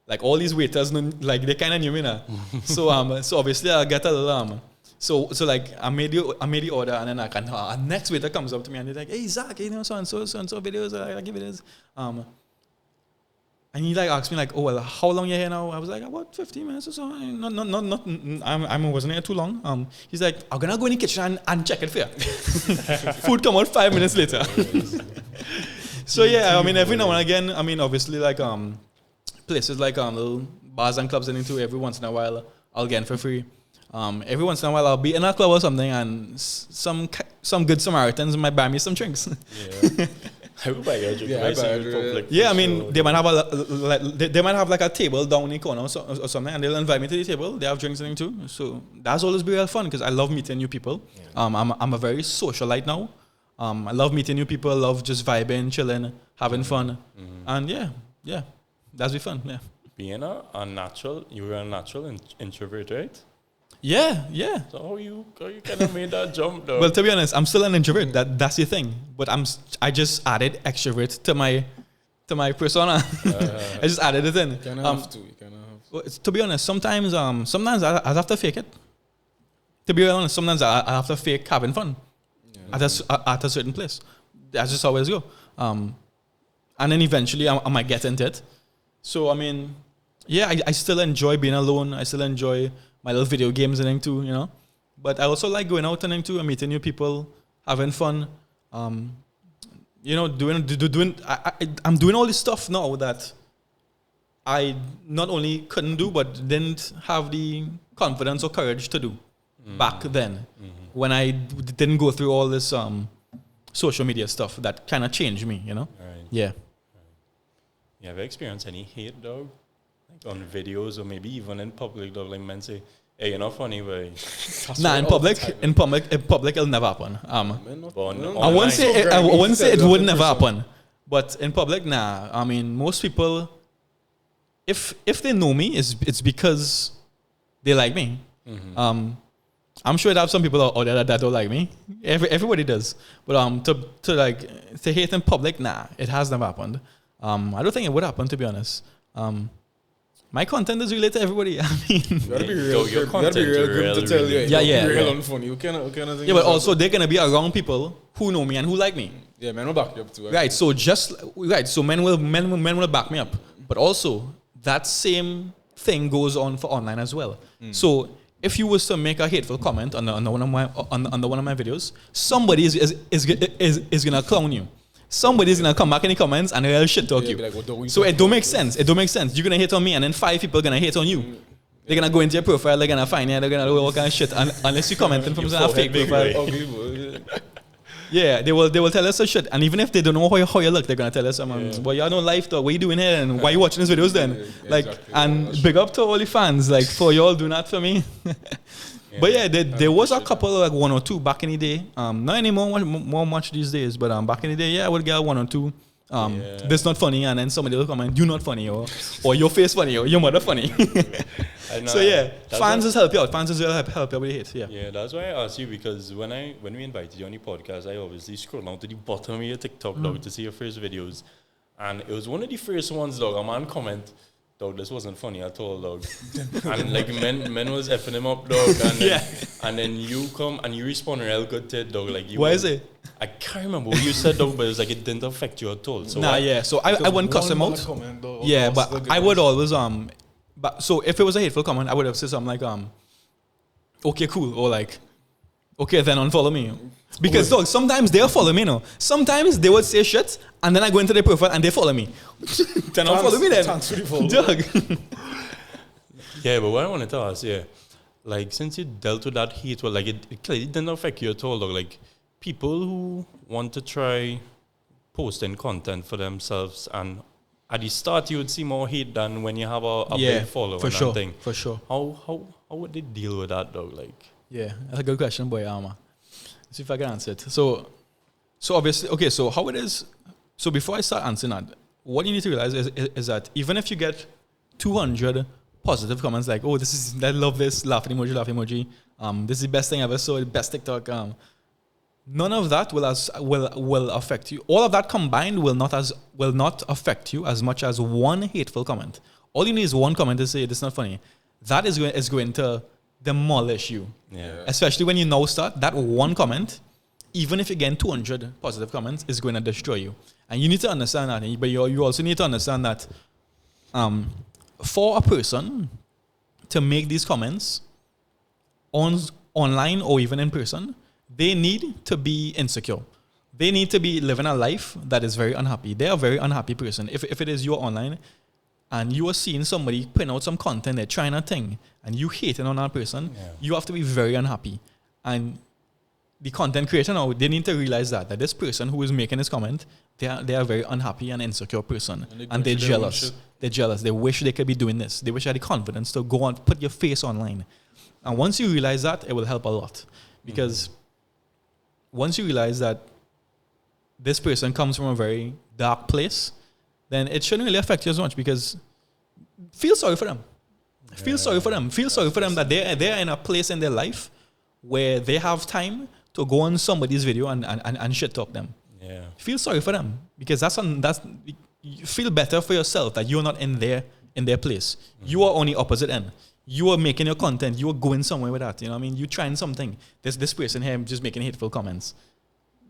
like all these waiters like they kind of knew me now. so obviously I get a little so like I made the order and then a next waiter comes up to me and they're like, "Hey Zach, so and so videos I give it is and he like asked me like, "Oh well, how long you here now?" I was like, "About 15 minutes or so." Not I wasn't here too long. He's like, "I'm gonna go in the kitchen and check it for you." Food come out 5 minutes later. So yeah, I mean every now and again, I mean obviously like places like little bars and clubs and into every once in a while I'll get in for free. Every once in a while I'll be in a club or something and some good Samaritans might buy me some drinks. Yeah. I would buy a drink. Yeah, if I see I you in buy- public, Yeah, I for mean sure. they might have they might have like a table down in the corner or something, and they'll invite me to the table. They have drinks and everything too, so that's always be real fun because I love meeting new people. I'm a very socialite now. I love meeting new people. Love just vibing, chilling, having fun, and yeah, that's be fun. Yeah, Being a natural, you were a natural introvert, right? yeah. So how you kind of made that jump, though? Well, to be honest, I'm still an introvert. That's the thing. But I just added extrovert to my persona. I just added it in. You kind of have to. You kind of have to. Well, to be honest, sometimes I have to fake it. To be honest, sometimes I have to fake having fun at a certain place. That's just how it go. And then eventually I might get into it. So I mean, yeah, I still enjoy being alone. I still enjoy my little video games and thing too, But I also like going out and thing too and meeting new people, having fun. Doing. I'm doing all this stuff now that I not only couldn't do but didn't have the confidence or courage to do back then when I didn't go through all this social media stuff that kind of changed me, Right. Yeah. You ever experienced any hate, dog? Like on videos or maybe even in public, dog? Like men say, "Hey, you're not funny, but Nah, in public, it'll never happen. Men not- But on- men not- I wouldn't say so I grimy. wouldn't say it Tell would the never person. happen, but in public, nah. I mean, most people, if they know me, it's because they like me. I'm sure there are some people out there that don't like me. Everybody does, but to hate in public, nah, it has never happened. I don't think it would happen, to be honest. My content is related to everybody. I mean, You gotta be Yo, real. your You gotta be content real is grim to real, tell you. really. Yeah, Don't yeah, be real yeah. unfunny. You cannot think. yeah, but also they're gonna be around people who know me and who like me. yeah, man, will back you up too. Right. So so men will back me up, but also that same thing goes on for online as well. So if you was to make a hateful comment on one of my videos, somebody is gonna clown you. Somebody's gonna come back in the comments and they'll shit talk Yeah, you. be like, what don't we So talk it don't about make this? sense. It don't make sense. You're gonna hate on me, and then 5 people gonna hate on you. They're gonna go into your profile. They're gonna find you. They're gonna do all kind of shit unless you commenting from some fake forehead big, profile. right? Ugly, boy. Yeah, they will tell us some shit, and even if they don't know how you look, they're gonna tell us, "Well, y'all know life, though. What you doing here, and why you watching these videos then?" Yeah, Like, exactly. and That's big up to all the fans, like for y'all doing that for me. But yeah, there was a couple, like 1 or 2 back in the day. Not anymore, more much these days, but back in the day, yeah, I would get 1 or 2. This not funny, and then somebody will comment, "You not funny," or "Your face funny," or "Your mother funny." I know, So yeah, that's fans why- just help you out. Fans just help you with the hate. Yeah. Yeah, that's why I asked you, because when we invited you on the podcast, I obviously scrolled down to the bottom of your TikTok, dog, to see your first videos. And it was one of the first ones, dog. A man comment, "Dog, this wasn't funny at all, dog." And like men was effing him up, dog. And then, Yeah. and then you come and you respond real good to it, dog. Like you Why was- is it? I can't remember what you said, dog, but it was like it didn't affect you at all. So Nah, yeah. So I wouldn't cuss him out. Yeah, but I would always but so if it was a hateful comment, I would have said something like okay, cool, or like, okay, then unfollow me. Because dog, sometimes they'll follow me, Sometimes they would say shit, and then I go into their profile and they follow me. Then unfollow me then. Thanks for the follow. Dog. Yeah, but what I wanted to ask, like since you dealt with that hate, well, like it clearly didn't affect you at all, dog. Like people who want to try posting content for themselves and at the start you would see more hate than when you have a big following. For sure. Thing. For sure. How would they deal with that though? Like, yeah, that's a good question, boy. Let's see if I can answer it. So obviously, okay. So how it is? So before I start answering that, what you need to realize is that even if you get 200 positive comments like, "Oh, I love this," laugh emoji, this is the best thing I ever saw, the best TikTok. None of that will affect you. All of that combined will not affect you as much as one hateful comment. All you need is one comment to say this is not funny. That is going to demolish you. yeah. Especially when you now start that one comment, even if you get 200 positive comments, is going to destroy you. And you need to understand that. But you also need to understand that for a person to make these comments online or even in person, they need to be insecure. They need to be living a life that is very unhappy. They are a very unhappy person. If it is you online and you are seeing somebody putting out some content, they're trying a thing, and you hating on that person, you have to be very unhappy. And the content creator now, they need to realize that this person who is making this comment, they are a very unhappy and insecure person. And they're jealous. They're jealous. They wish they could be doing this. They wish they had the confidence to go on, put your face online. And once you realize that, it will help a lot. Because once you realize that this person comes from a very dark place, then it shouldn't really affect you as much, because feel sorry for them. Feel sorry for them. Feel sorry for them that they're in a place in their life where they have time to go on somebody's video and shit talk them. Yeah. Feel sorry for them, because you feel better for yourself that you're not in their place. You are on the opposite end. You are making your content. You are going somewhere with that. You know what I mean? You're trying something. This person here just making hateful comments.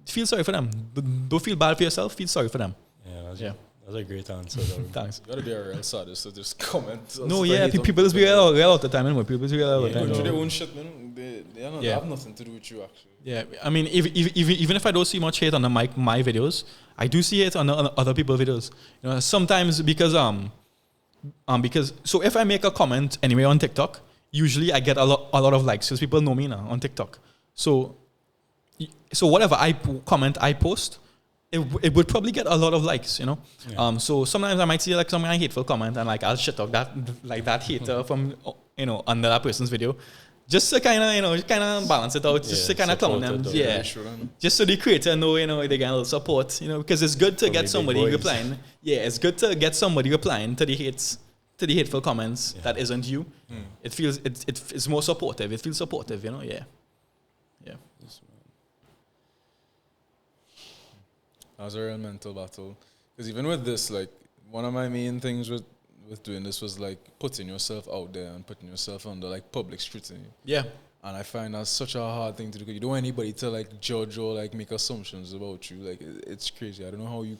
Feel sorry for them. Don't feel bad for yourself. Feel sorry for them. That's a great answer, though. Thanks. You gotta be a real sadist to just comment. No, yeah, people just be real all the time anyway. People just real all the time. Go through their own shit, man. They have nothing to do with you, actually. Yeah, I mean, even if I don't see much hate on my videos, I do see it on other people's videos. You know, sometimes because so if I make a comment anyway on TikTok, usually I get a lot of likes because people know me now on TikTok. So whatever I post, it would probably get a lot of likes, you know. Yeah. So sometimes I might see like some kind of hateful comment and like I'll shit talk that hater from under that person's video, just to kind of balance it out, just to kind of clown them, just so the creator know they get a little support, because it's good to get somebody replying. Yeah, it's good to get somebody replying to the hateful comments that isn't you. It feels it's more supportive. It feels supportive, Yeah. That was a real mental battle. Because even with this, like, one of my main things with doing this was, like, putting yourself out there and putting yourself under, like, public scrutiny. Yeah. And I find that's such a hard thing to do. You don't want anybody to, like, judge or, like, make assumptions about you. Like, it's crazy. I don't know how you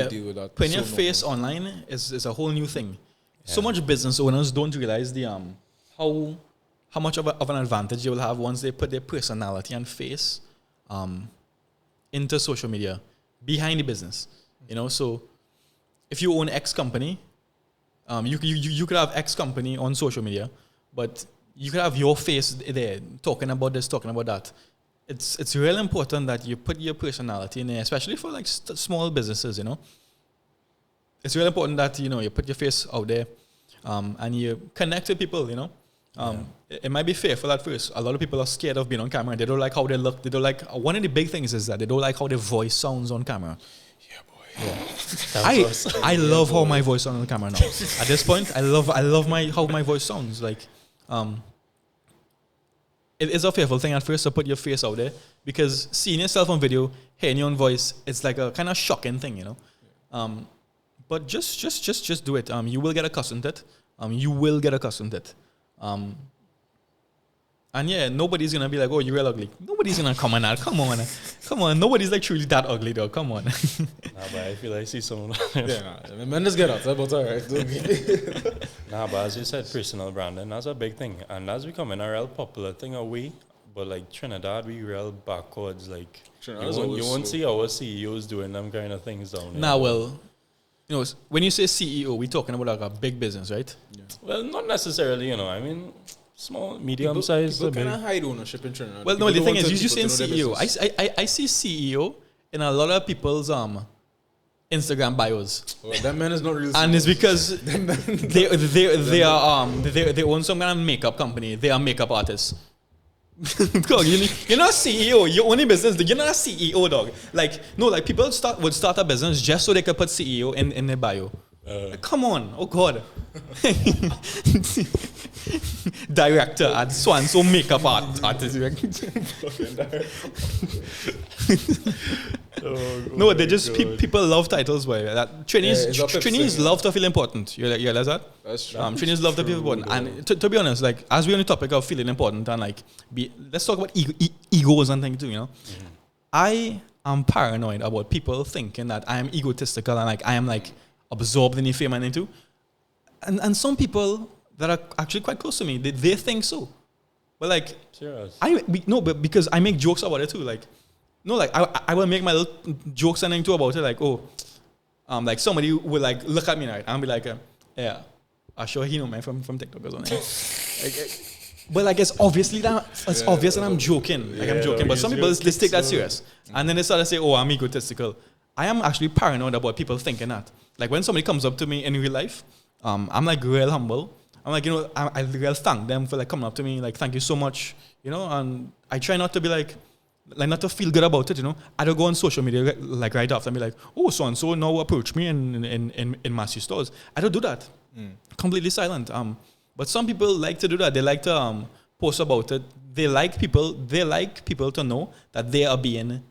deal with that. Putting your face online is a whole new thing. Yeah. So much business owners don't realize how much of an advantage they will have once they put their personality and face into social media. Behind the business, So if you own X company, you could have X company on social media, but you could have your face there talking about this, talking about that. It's really important that you put your personality in there, especially for like small businesses. It's really important that you put your face out there, and you connect with people. It might be fearful at first. A lot of people are scared of being on camera. They don't like how they look. They don't like. One of the big things is that they don't like how their voice sounds on camera. Yeah, boy. Yeah. I love how my voice sounds on camera now. At this point, I love how my voice sounds. Like, it is a fearful thing at first to put your face out there, because seeing yourself on video, hearing your own voice, it's like a kind of shocking thing, But just do it. You will get accustomed to it. You will get accustomed to it. And yeah, nobody's gonna be like, "Oh, you're real ugly." Nobody's gonna come on. Nobody's like truly that ugly, though. Come on. Nah, but I feel like I see someone. Men just get out. That's all right. Nah, but as you said, personal branding, that's a big thing, and that's becoming a real popular thing away. But like Trinidad, we real backwards. Like you won't see our CEOs doing them kind of things down here. Nah, well, when you say CEO, we're talking about like a big business, right? Yeah. Well, not necessarily. I mean, small, medium size. People kind of hide ownership in Trinidad. Well, no, the thing is, you saying CEO. I see CEO in a lot of people's Instagram bios. Well, that man is not real. And it's because they own some kind of makeup company. They are makeup artists. Dog, you're not a CEO. You own a business. You're not a CEO, dog. Like, no, like people would start a business just so they could put CEO in their bio. Come on, oh God. Director at so makeup artist. No, they just people love titles. Boy, that trainees love to feel important. You realize that? That's true. Trainees love to feel important. And to be honest, like as we're on the topic of feeling important and like let's talk about egos and things too. You know, I am paranoid about people thinking that I am egotistical and like I am like absorbed in the fame and into. And some people that are actually quite close to me, they think so. But like, serious? But because I make jokes about it too. Like, no, like I will make my little jokes and too about it. Like, like somebody will like look at me right and be like, yeah, I'm sure he know me from TikTok or something. But like it's obviously that obvious that I'm joking. Like I'm joking. But some people they take that serious, and then they start to say, "Oh, I'm egotistical." I am actually paranoid about people thinking that. Like when somebody comes up to me in real life, I'm like real humble. I'm like, I real thank them for like coming up to me, like thank you so much, and I try not to be like not to feel good about it, I don't go on social media like right after and be like, oh, so and so now approach me in Massey stores. I don't do that. Completely silent. But some people like to do that. They like to post about it. They like people to know that they are being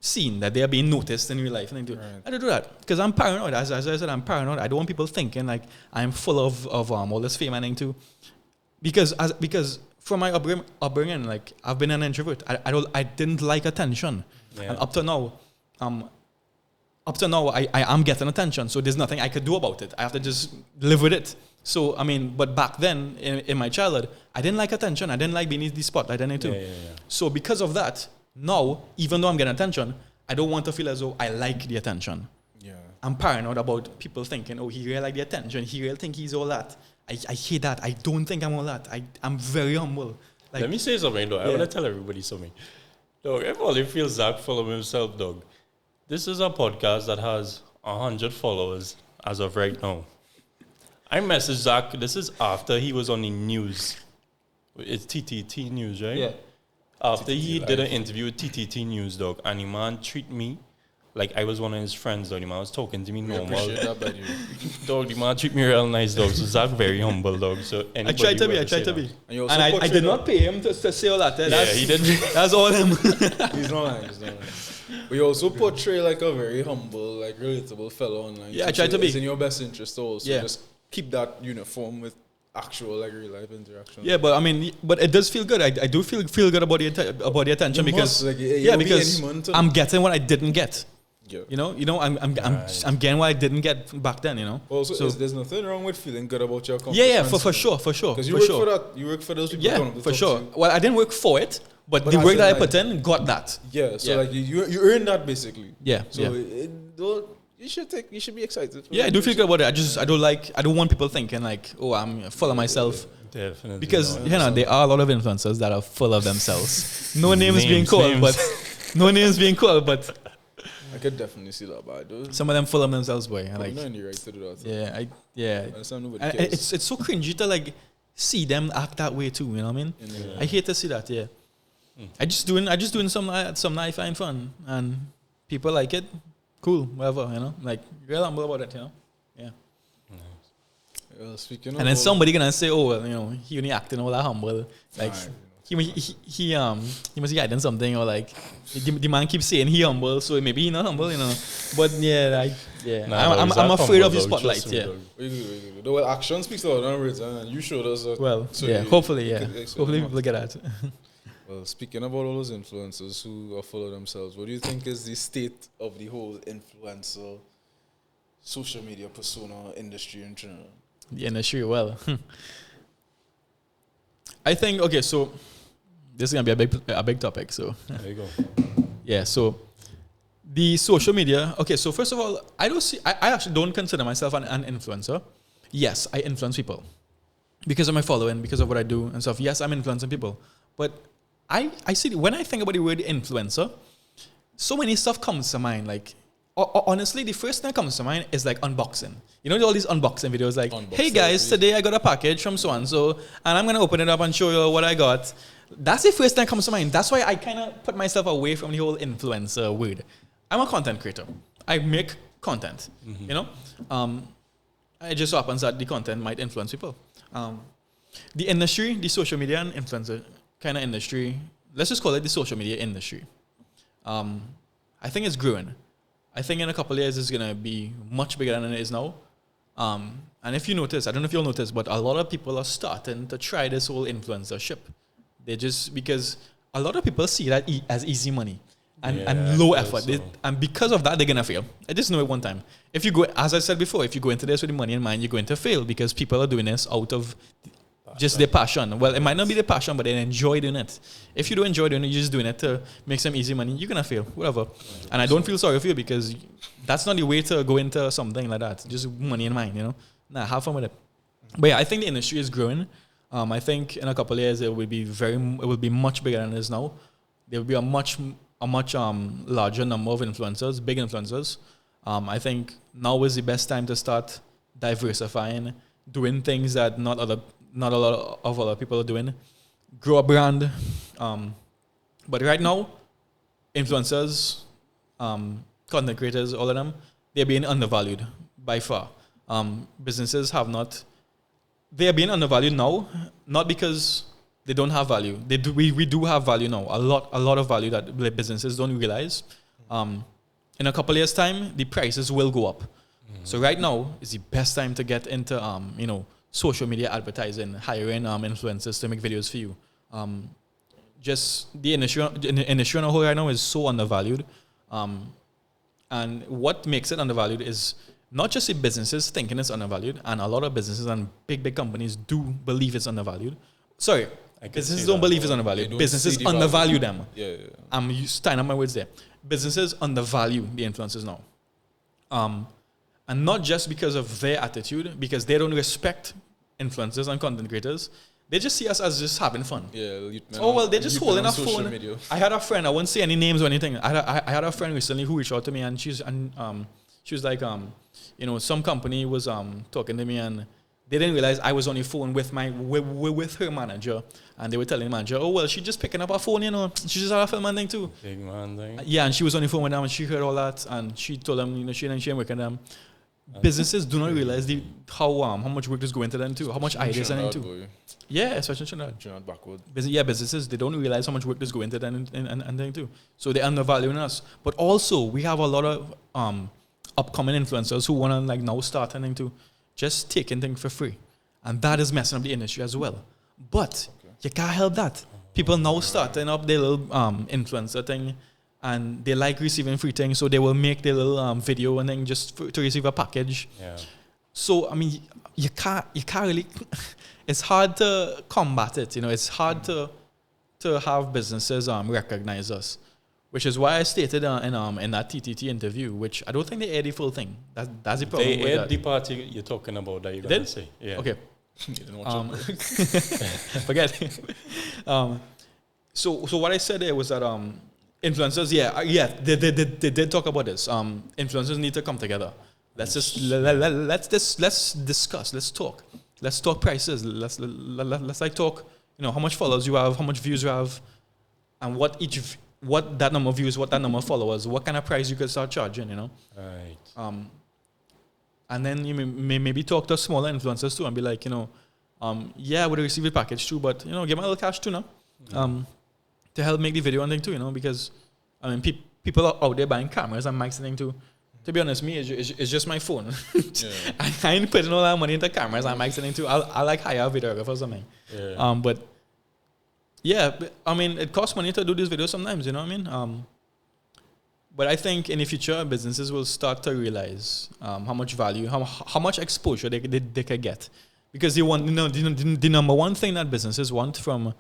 seen, that they are being noticed in real life. And I don't do that because I'm paranoid. As I said, I'm paranoid. I don't want people thinking like I'm full of all this fame and thing too. Because from my upbringing, like I've been an introvert. I didn't like attention, and up to now, I am getting attention. So there's nothing I could do about it. I have to just live with it. So but back then in my childhood, I didn't like attention. I didn't like being in the spotlight and too. So because of that, now even though I'm getting attention, I don't want to feel as though I like the attention. Yeah, I'm paranoid about people thinking, oh, he really like the attention. He really think he's all that. I hate that. I don't think I'm all that. I'm very humble. Like, let me say something, though. I want to tell everybody something. Dog, everybody feels Zak full of himself, dog. This is a podcast that has 100 followers as of right now. I messaged Zak. This is after he was on the news. It's TTT News, right? Yeah. After he did an interview with TTT News, dog, and the man treat me like I was one of his friends, dog. The man was talking to me normal. Dog, the man treat me real nice, dog. So Zak very humble, dog. So I tried to be. And I did not pay him to say all that. He did. That's all him. He's not lying. But you also portray like a very humble, like relatable fellow online. Yeah, I tried to be. It's in your best interest also. Yeah. Just keep that uniform with actual like real life interaction. Yeah, but but it does feel good. I do feel good about the attention because because I'm getting what I didn't get. Yeah. I'm getting what I didn't get back then. Also, so there's nothing wrong with feeling good about your accomplishments. Yeah, for sure. Because you work for that. You work for those people. Yeah, for sure. Well, I didn't work for it, but the work that I put in got that. Yeah. So like you earn that basically. Yeah. So you should be excited. Yeah, I do feel good about it. I don't want people thinking like, oh, I'm full of myself. Definitely. Because there are a lot of influencers that are full of themselves. No names being called, but I could definitely see that, but some of them full of themselves, boy. Not in the right to do that. So. Yeah. And it's so cringy to like see them act that way too. You know what I mean? Yeah. I hate to see that. Yeah. I just doing some I find fun, and people like it. Cool, whatever. Like real humble about it. Yeah. Speaking of, and then somebody gonna say, oh, well, he only acting all that humble, like. He must be hiding something, or like the man keeps saying he humble, so maybe he not humble, But I'm afraid of his spotlight. The action speaks louder than words, and you showed us that. Well, so hopefully people get that. Well, speaking about all those influencers who are full of themselves, what do you think is the state of the whole influencer social media persona industry in Trinidad? The industry, well, I think so. This is gonna be a big topic. So there you go. Yeah. So the social media. Okay. So first of all, I actually don't consider myself an influencer. Yes, I influence people because of my following, because of what I do and stuff. Yes, I'm influencing people. But I see when I think about the word influencer, so many stuff comes to mind. Like Honestly, the first thing that comes to mind is like unboxing. You know, all these unboxing videos like, Unbox hey guys, selfies. today I got a package from so-and-so, and I'm going to open it up and show you what I got. That's the first thing that comes to mind. That's why I kind of put myself away from the whole influencer word. I'm a content creator. I make content, you know? It just happens that the content might influence people. The industry, the social media and influencer kind of industry, let's just call it the social media industry. I think it's growing. I think in a couple of years it's going to be much bigger than it is now. And if you notice, I don't know if you'll notice, but a lot of people are starting to try this whole influencership. They just, because a lot of people see that as easy money and low effort. So. And because of that, they're going to fail. I just know it one time. If you go, as I said before, if you go into this with the money in mind, you're going to fail because people are doing this out of just their passion. Well, it might not be their passion, but they enjoy doing it. If you don't enjoy doing it, you're just doing it to make some easy money, you're going to fail, whatever. And I don't feel sorry for you because that's not the way to go into something like that. Just money in mind, you know? Nah, have fun with it. But yeah, I think the industry is growing. I think in a couple of years, it will be much bigger than it is now. There will be a much larger number of influencers, big influencers. I think now is the best time to start diversifying, doing things that not a lot of other people are doing. Grow a brand. But right now, influencers, content creators, all of them, they're being undervalued by far. Businesses have not. They are being undervalued now, not because they don't have value. They do. We do have value now. A lot of value that businesses don't realize. In a couple of years' time, the prices will go up. So right now is the best time to get into social media advertising, hiring influencers to make videos for you. Just the industry on a whole right now is so undervalued. And what makes it undervalued is not just the businesses thinking it's undervalued, and a lot of businesses and big companies do believe it's undervalued. Sorry, businesses don't believe it's undervalued. Businesses undervalue them. Yeah. I'm tying up my words there. Businesses undervalue the influencers now. And not just because of their attitude, because they don't respect influencers and content creators. They just see us as just having fun. Yeah. They're just holding a phone. Media. I had a friend, I won't say any names or anything. I had a friend recently who reached out to me, and she was like, some company was talking to me, and they didn't realize I was on the phone with her manager, and they were telling the manager, oh well, she just picking up her phone, she just had a film and thing too. Big man thing. Yeah, and she was on the phone with them, and she heard all that, and she told them, she ain't working them. Businesses do not realize how much work is going into them too, how much ideas are into. Boy. Yeah, especially Trinidad. Trinidad backward. Businesses, they don't realize how much work is going into them and thing too. So they're undervaluing us. But also, we have a lot of upcoming influencers who want to now start and to just taking things for free. And that is messing up the industry as well. But you can't help that. People now starting up their little influencer thing, and they like receiving free things, so they will make their little video and then just to receive a package. Yeah. So I mean, you can't really. It's hard to combat it. It's hard to have businesses recognize us, which is why I stated in that TTT interview, which I don't think they aired the full thing. That's the problem. They aired the part you're talking about that you're going to say. Yeah. Okay. You didn't watch it. Forget. So what I said there was that influencers, they did talk about this. Influencers need to come together. Let's discuss. Let's talk prices. Let's talk. How much followers you have, how much views you have, and what that number of views, what that number of followers, what kind of price you could start charging. Right. And then you may maybe talk to smaller influencers too and be like, I would receive a package too, but give me a little cash too now. To help make the video and thing too, because people are out there buying cameras and mics and thing too. To be honest, me, it's just my phone. I ain't putting all that money into cameras and mics and thing too. I like hire a videographer or something. Yeah. But yeah, it costs money to do these videos sometimes, you know what I mean? But I think in the future, businesses will start to realize how much value, how much exposure they can get. Because they want, the number one thing that businesses want from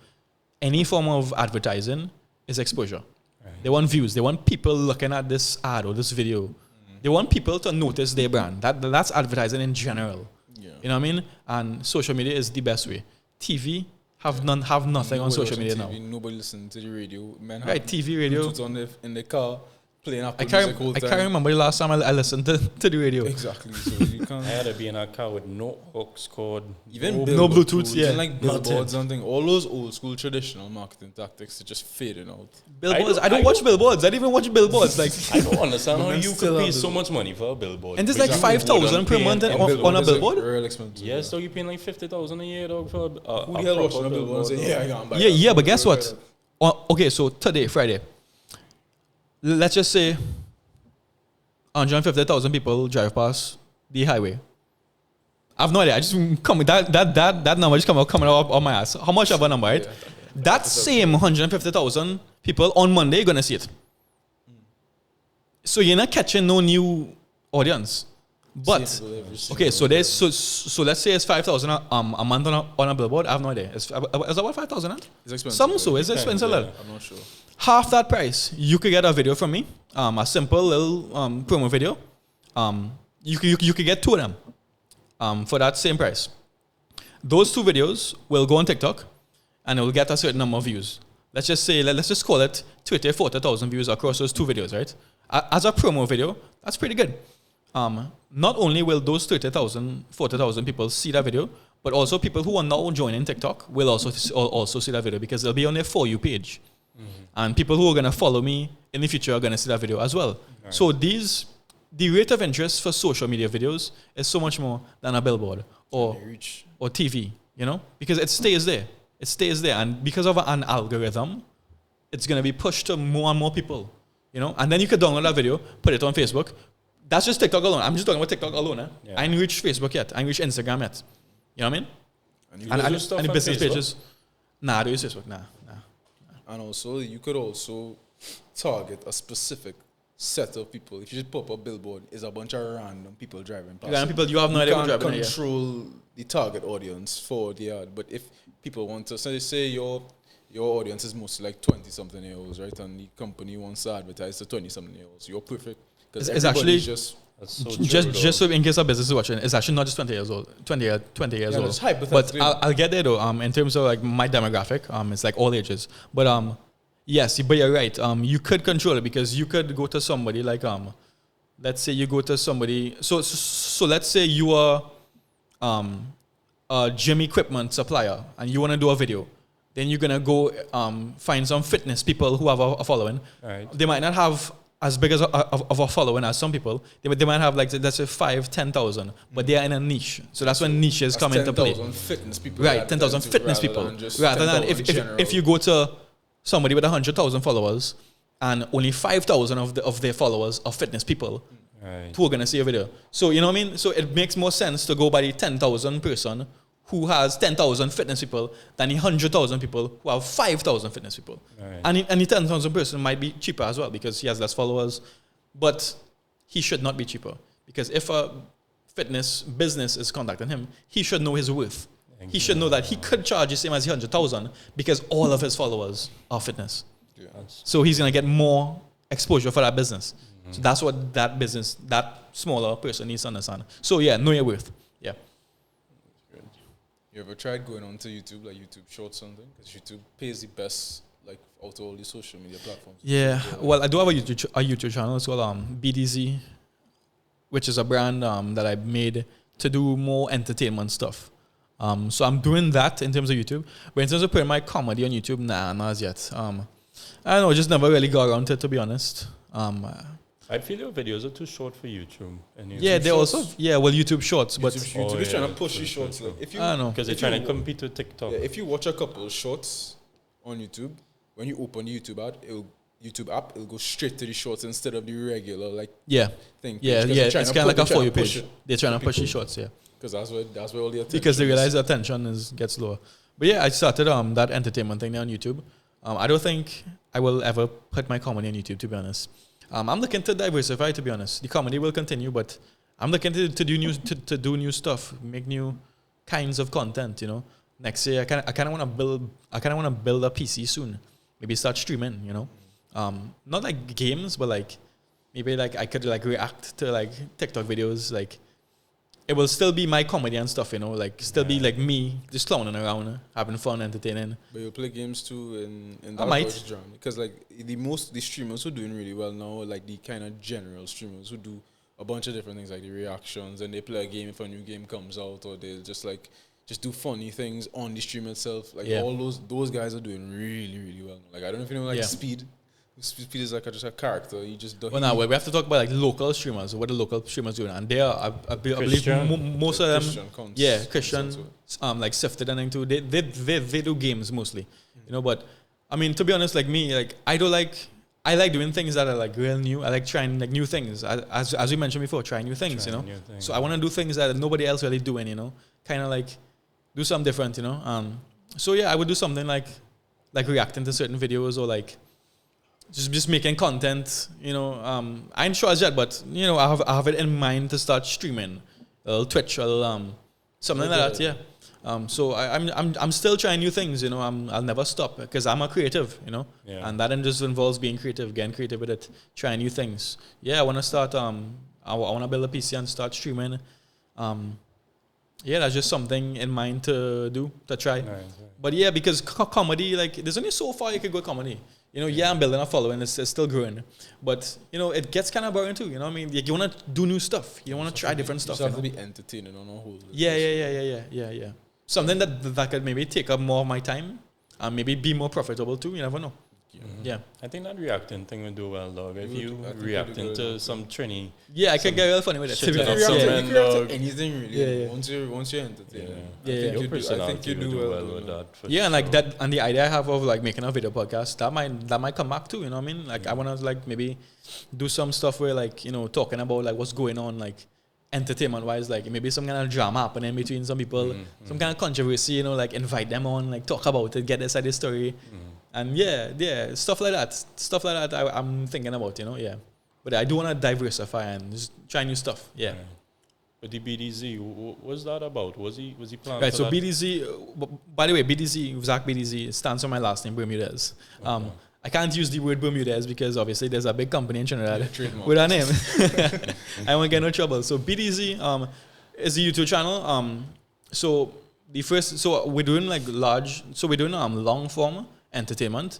any form of advertising is exposure. Right. They want views. They want people looking at this ad or this video. They want people to notice their brand. That's advertising in general. Yeah. You know what I mean? And social media is the best way. TV have nothing on social media TV, now. Nobody listen to the radio. Men right, TV, radio. Bluetooth in the car. playing Apple I Music whole I time. can't remember the last time I listened to the radio. Exactly. So you I can't. had to be in a car with no aux cord. Even No billboard Bluetooth, too, yeah. even like Nothing. billboards and things. All those old school traditional marketing tactics are just fading out. Billboards. I don't watch billboards. I don't even watch billboards. Like, I don't understand how Women you still could pay have so billboard. much money for a billboard. and there's like Exactly. 5,000 per month And on a is billboard. real expensive. Yes, so you're paying like 50,000 a year, dog, for a Who the hell watching proper a billboard and saying, yeah, I can't buy Yeah, that. yeah, but guess what? Okay, so today, Friday, let's just say 150,000 people drive past the highway. I have no idea. I just come that number just coming up on my ass. How much of a number, right? Yeah. That same 150,000 people on Monday gonna see it. So you're not catching no new audience. But okay, so there's so let's say it's 5,000 a month on a billboard. I have no idea. Is that what 5,000? It's expensive. Some so it's expensive. yeah. Little. I'm not sure. Half that price, you could get a video from me. A simple little promo video. You could get two of them for that same price. Those two videos will go on TikTok and it will get a certain number of views. Let's just say, let's just call it 40,000 views across those two videos, right? As a promo video, that's pretty good. Not only will those 40,000 people see that video, but also people who are now joining TikTok will also see that video because they'll be on their For You page. And people who are going to follow me in the future are going to see that video as well. Right. So the rate of interest for social media videos is so much more than a billboard or Reach. TV, you know, because it stays there. It stays there. And because of an algorithm, it's going to be pushed to more and more people, you know, and then you could download that video, put it on Facebook. That's just TikTok alone. I'm just talking about TikTok alone. Yeah. I didn't reach Facebook yet. I didn't reach Instagram yet. You know what I mean? And, you And- can- do stuff and the on business Facebook? pages. Nah, I don't use Facebook. Nah. and also, you could also target a specific set of people. If you just pop up billboard, it's a bunch of random people driving past. Random people, you have no idea who's can't driving it, yeah. control the target audience for the ad. But if people want to, say your audience is mostly like 20-something year olds, right? And the company wants to advertise to 20-something year olds. You're perfect. Because It's actually just That's so Just so in case a business is watching, it's actually not just 20 years old, 20 years yeah, old. it's But hypothetically. I'll get there though. In terms of like my demographic, it's like all ages. But yes, but you're right. You could control it because you could go to somebody like let's say you go to somebody. So let's say you are a gym equipment supplier and you want to do a video. Then you're gonna go find some fitness people who have a following. Right. They might not have as big as of a following as some people. They might have like let's say 5,000-10,000, but they are in a niche. So that's when niches come into play. 10,000 fitness people. Right, 10,000 fitness people. Rather than if you go to somebody with 100,000 followers and only 5,000 of their followers are fitness people Right. who are gonna see a video. So you know what I mean? So it makes more sense to go by the 10,000 person who has 10,000 fitness people than the 100,000 people who have 5,000 fitness people. Right. And the 10,000 person might be cheaper as well because he has less followers, but he should not be cheaper because if a fitness business is contacting him, he should know his worth. He should know that he could charge the same as the 100,000 because all of his followers are fitness. Yeah. So he's gonna get more exposure for that business. So that's what that business, that smaller person needs to understand. So yeah, know your worth. Yeah. You ever tried going onto YouTube, like YouTube Shorts something? Because YouTube pays the best, like, out of all the social media platforms. Yeah. Well, I do have a YouTube channel. It's called BDZ, which is a brand that I made to do more entertainment stuff. So I'm doing that in terms of YouTube. But in terms of putting my comedy on YouTube, nah, not as yet. I don't know, just never really got around to it, to be honest. I feel your videos are too short for YouTube. And Yeah, they Shorts. also YouTube Shorts, but YouTube Oh, is trying yeah, to push true, the shorts. true, Like, if you, I don't know. because they're if trying you- to compete with TikTok. Yeah, if you watch a couple of shorts on YouTube, when you open the YouTube app, it'll go straight to the shorts instead of the regular like yeah, thing. yeah. It's kind of like a For You page. They're trying to push the people. shorts, yeah. Because that's where all the attention Because they is. realize the attention gets lower. But yeah, I started that entertainment thing there on YouTube. I don't think I will ever put my comedy on YouTube, to be honest. I'm looking to diversify, to be honest. The comedy will continue, but I'm looking to do new stuff, make new kinds of content. You know, next year I kind of want to build a PC soon. Maybe start streaming. You know, not like games, but like maybe like I could like react to like TikTok videos, like it will still be my comedy and stuff, you know, like still be like me just clowning around, having fun, entertaining. But you play games too in I that might. genre, because like the streamers who are doing really well now, like the kind of general streamers who do a bunch of different things, like the reactions, and they play a game if a new game comes out, or they'll just do funny things on the stream itself. Like all those guys are doing really, really well. Like I don't know if you know Speed. Speed is like just a character. You just don't. Well, now we have to talk about like local streamers. What the local streamers doing, and they are, I believe, most of them, Christian, like sifted and too. They do games mostly, you know. But I mean, to be honest, like me, like I like doing things that are like real new. I like trying like new things, as we mentioned before, trying new things, you know. So I want to do things that nobody else really doing, you know. Kind of like do something different, you know. So yeah, I would do something like reacting to certain videos, or like just making content, you know. I ain't sure as yet, but you know, I have it in mind to start streaming, Twitch, or something like that. Yeah. So I'm still trying new things, you know. I'll never stop because I'm a creative, you know. Yeah. And that just involves being creative, getting creative with it, trying new things. Yeah, I want to start. I want to build a PC and start streaming. Yeah, that's just something in mind to do, to try. Right. But yeah, because comedy, like, there's only so far you can go with comedy. You know, yeah, I'm building a following, it's still growing. But, you know, it gets kind of boring too, you know what I mean? Like, you want to do new stuff. You want to try different stuff. You have to be entertaining on a whole. Yeah. Something that could maybe take up more of my time and maybe be more profitable too, you never know. Yeah. I think that reacting thing will do well, dog. If you react into some Trini. Yeah, I can get real funny with it. You can react to anything, really. Once you're entertaining. I think you do well with that. Yeah, and like that, and the idea I have of like making a video podcast, that might come back too, you know what I mean? Like I want to like maybe do some stuff where like, you know, talking about like what's going on, like entertainment wise, like maybe some kind of drama happening between some people, some kind of controversy, you know, like invite them on, like talk about it, get their side of the story. And yeah, stuff like that I'm thinking about, you know, yeah. But I do want to diversify and just try new stuff, yeah. But the BDZ, what was that about? Was he planning? Right, so that? BDZ, by the way, BDZ, Zak Bermudez stands for my last name, Bermudez. Okay. I can't use the word Bermudez because obviously there's a big company in Trinidad with our name. I won't get no trouble. So BDZ is a YouTube channel. So we're doing like we're doing long form entertainment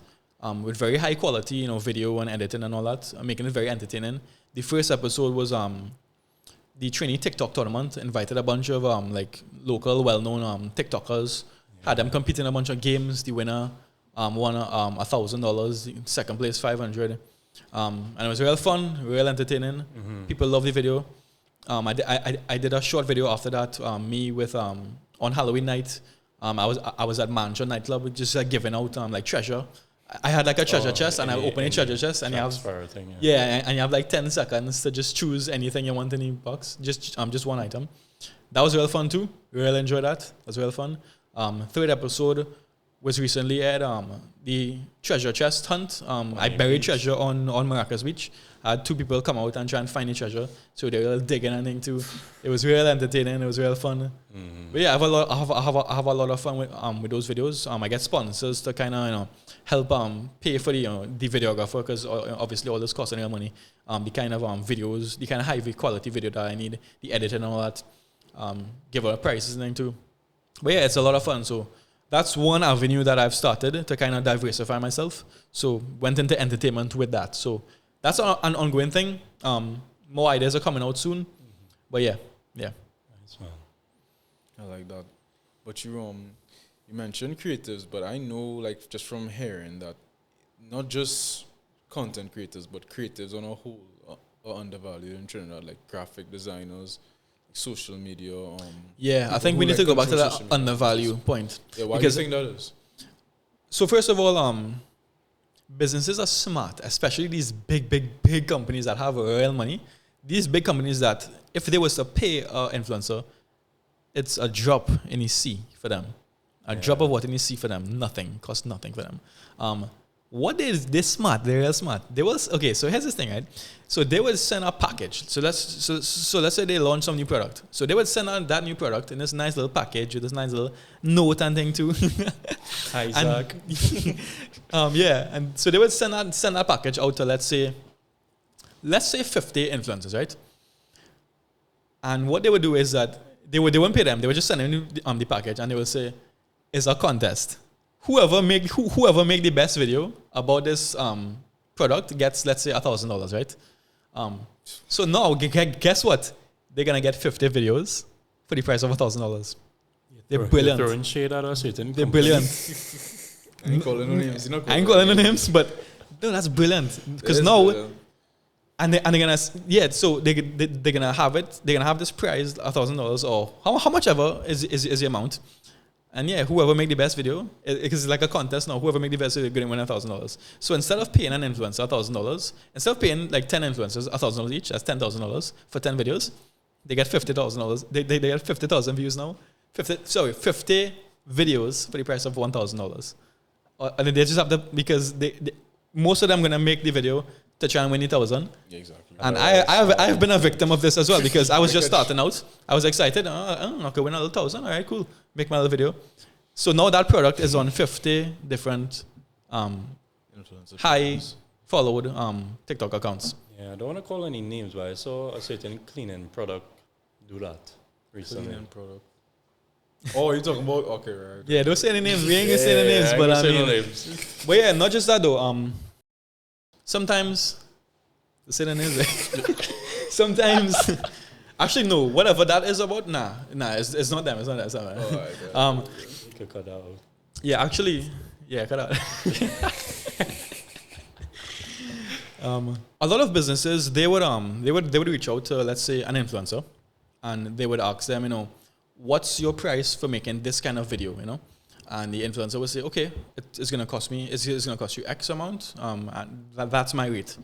with very high quality, you know, video and editing and all that, making it very entertaining. The first episode was the trainee TikTok tournament. Invited a bunch of like local well-known TikTokers, had them compete in a bunch of games. The winner won $1,000, second place $500, and it was real fun, real entertaining. People love the video. I did a short video after that, me with on Halloween night. I was at Mansion nightclub just giving out like treasure. I had like a treasure chest, and I opened a treasure chest, and you have and you have like 10 seconds to just choose anything you want in the box. Just one item. That was real fun too. Really enjoyed that. That was real fun. Third episode was recently at the treasure chest hunt. I buried treasure on Maracas Beach. I had 2 people come out and try and find the treasure. So they were digging and thing too. It was real entertaining. It was real fun. But yeah, I have a lot of fun with those videos. I get sponsors to kind of, you know, help pay for the videographer, because obviously all this costs real money. The kind of videos, the kind of high quality video that I need, the editing and all that. Give out prices and thing too. But yeah, it's a lot of fun. So that's one avenue that I've started to kind of diversify myself. So went into entertainment with that. So that's an ongoing thing. More ideas are coming out soon. But yeah. Nice, man. I like that. But you mentioned creatives, but I know, like, just from hearing that not just content creators, but creatives on a whole are undervalued in Trinidad, like graphic designers, social media. I think we need to go back to that undervalue point. Yeah, why do you think that is? So first of all, businesses are smart, especially these big companies that have real money. These big companies that, if they was to pay an influencer, it's a drop in the sea for them. A drop of water in the sea for them. Nothing. Costs nothing for them. They're smart. They're real smart. So here's this thing, right? So they would send a package. So let's say they launch some new product. So they would send out that new product in this nice little package with this nice little note and thing too. Hi, Zach. And so they would send that package out to let's say 50 influencers, right? And what they would do is that they wouldn't pay them. They would just send them the package, and they will say, "It's a contest. Whoever make the best video about this product gets, let's say, $1,000, right?" So now, guess what? They're gonna get 50 videos for the price of $1,000. They're brilliant. You're throwing shade at us. They're brilliant. I ain't calling no names. I ain't calling no names, but no, that's brilliant. Because now, brilliant. and they're gonna, so they're gonna have it. They're gonna have this prize, $1,000, or how much ever is the amount. And yeah, whoever make the best video, because it's like a contest now. Whoever make the best video, going to win $1,000. So instead of paying an influencer $1,000, instead of paying like 10 influencers $1,000 each, that's $10,000 for 10 videos. They get $50,000. They get 50,000 views now. 50 videos for the price of $1,000. And they just have to, because they most of them gonna make the video to try and win 1,000. Yeah, exactly. And I've been a victim of this as well, because I was just starting out. I was excited. I could win 1,000. All right, cool. Make my little video. So now that product is on 50 different high followed TikTok accounts. Yeah, I don't want to call any names, but I saw a certain cleaning product do that recently. Cleaning product. Oh, you're talking about, okay, right. Yeah, don't say any names. We ain't gonna say any names, but I mean, but yeah, not just that though. Sometimes, say the names. Sometimes, actually no. Whatever that is about, nah, it's not them. It's not that. It's not that. You could cut that out. Yeah, actually, yeah, cut out. A lot of businesses they would reach out to, let's say, an influencer, and they would ask them, what's your price for making this kind of video, And the influencer would say, okay, it's going to cost me, it's going to cost you X amount, and that's my rate.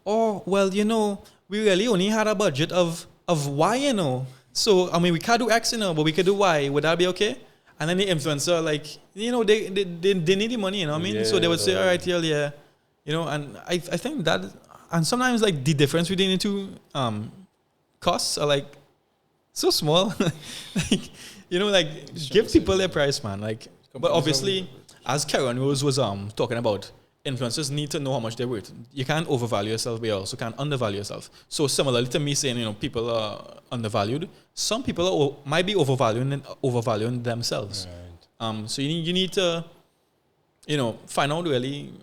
Or, well, we really only had a budget of Y, So, I mean, we can't do X, but we could do Y. Would that be okay? And then the influencer, they need the money, I mean? Yeah, so they would say, all right, yeah. And I think that, and sometimes, the difference between the two costs are, so small. Give people their price, man. But obviously, as Karen Rose was talking about, influencers need to know how much they're worth. You can't overvalue yourself, but you also can't undervalue yourself. So similarly to me saying, people are undervalued, some people might be overvaluing themselves. Right. So you need to, find out really,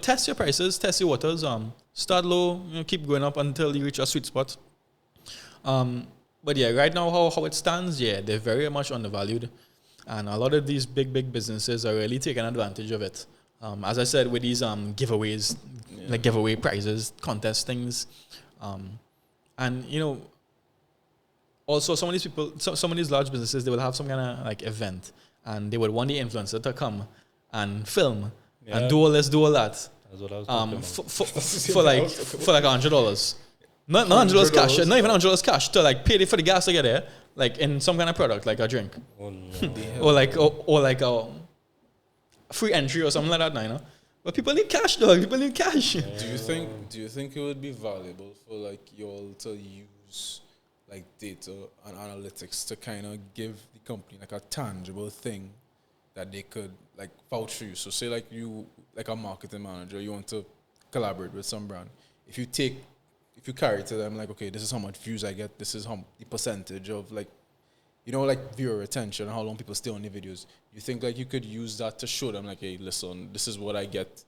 test your prices, test your waters. Start low, keep going up until you reach a sweet spot. But yeah, right now, how it stands, yeah, they're very much undervalued. And a lot of these big businesses are really taking advantage of it. As I said, with these giveaways, like giveaway prizes, contest things. And, also some of these people, some of these large businesses, they will have some kind of event. And they would want the influencer to come and film and do all this, do all that. That's what I was talking about. for $100. Not $100 cash, not even $100 cash to pay for the gas to get there, in some kind of product, like a drink. Oh, no. or a free entry or something like that now, But people need cash, dog. People need cash. Do you think it would be valuable for y'all to use data and analytics to kind of give the company a tangible thing that they could vouch for you? So say you a marketing manager, you want to collaborate with some brand. If you carry to them okay, this is how much views I get, this is how the percentage of viewer retention, how long people stay on the videos. You think you could use that to show them hey, listen, this is what I get,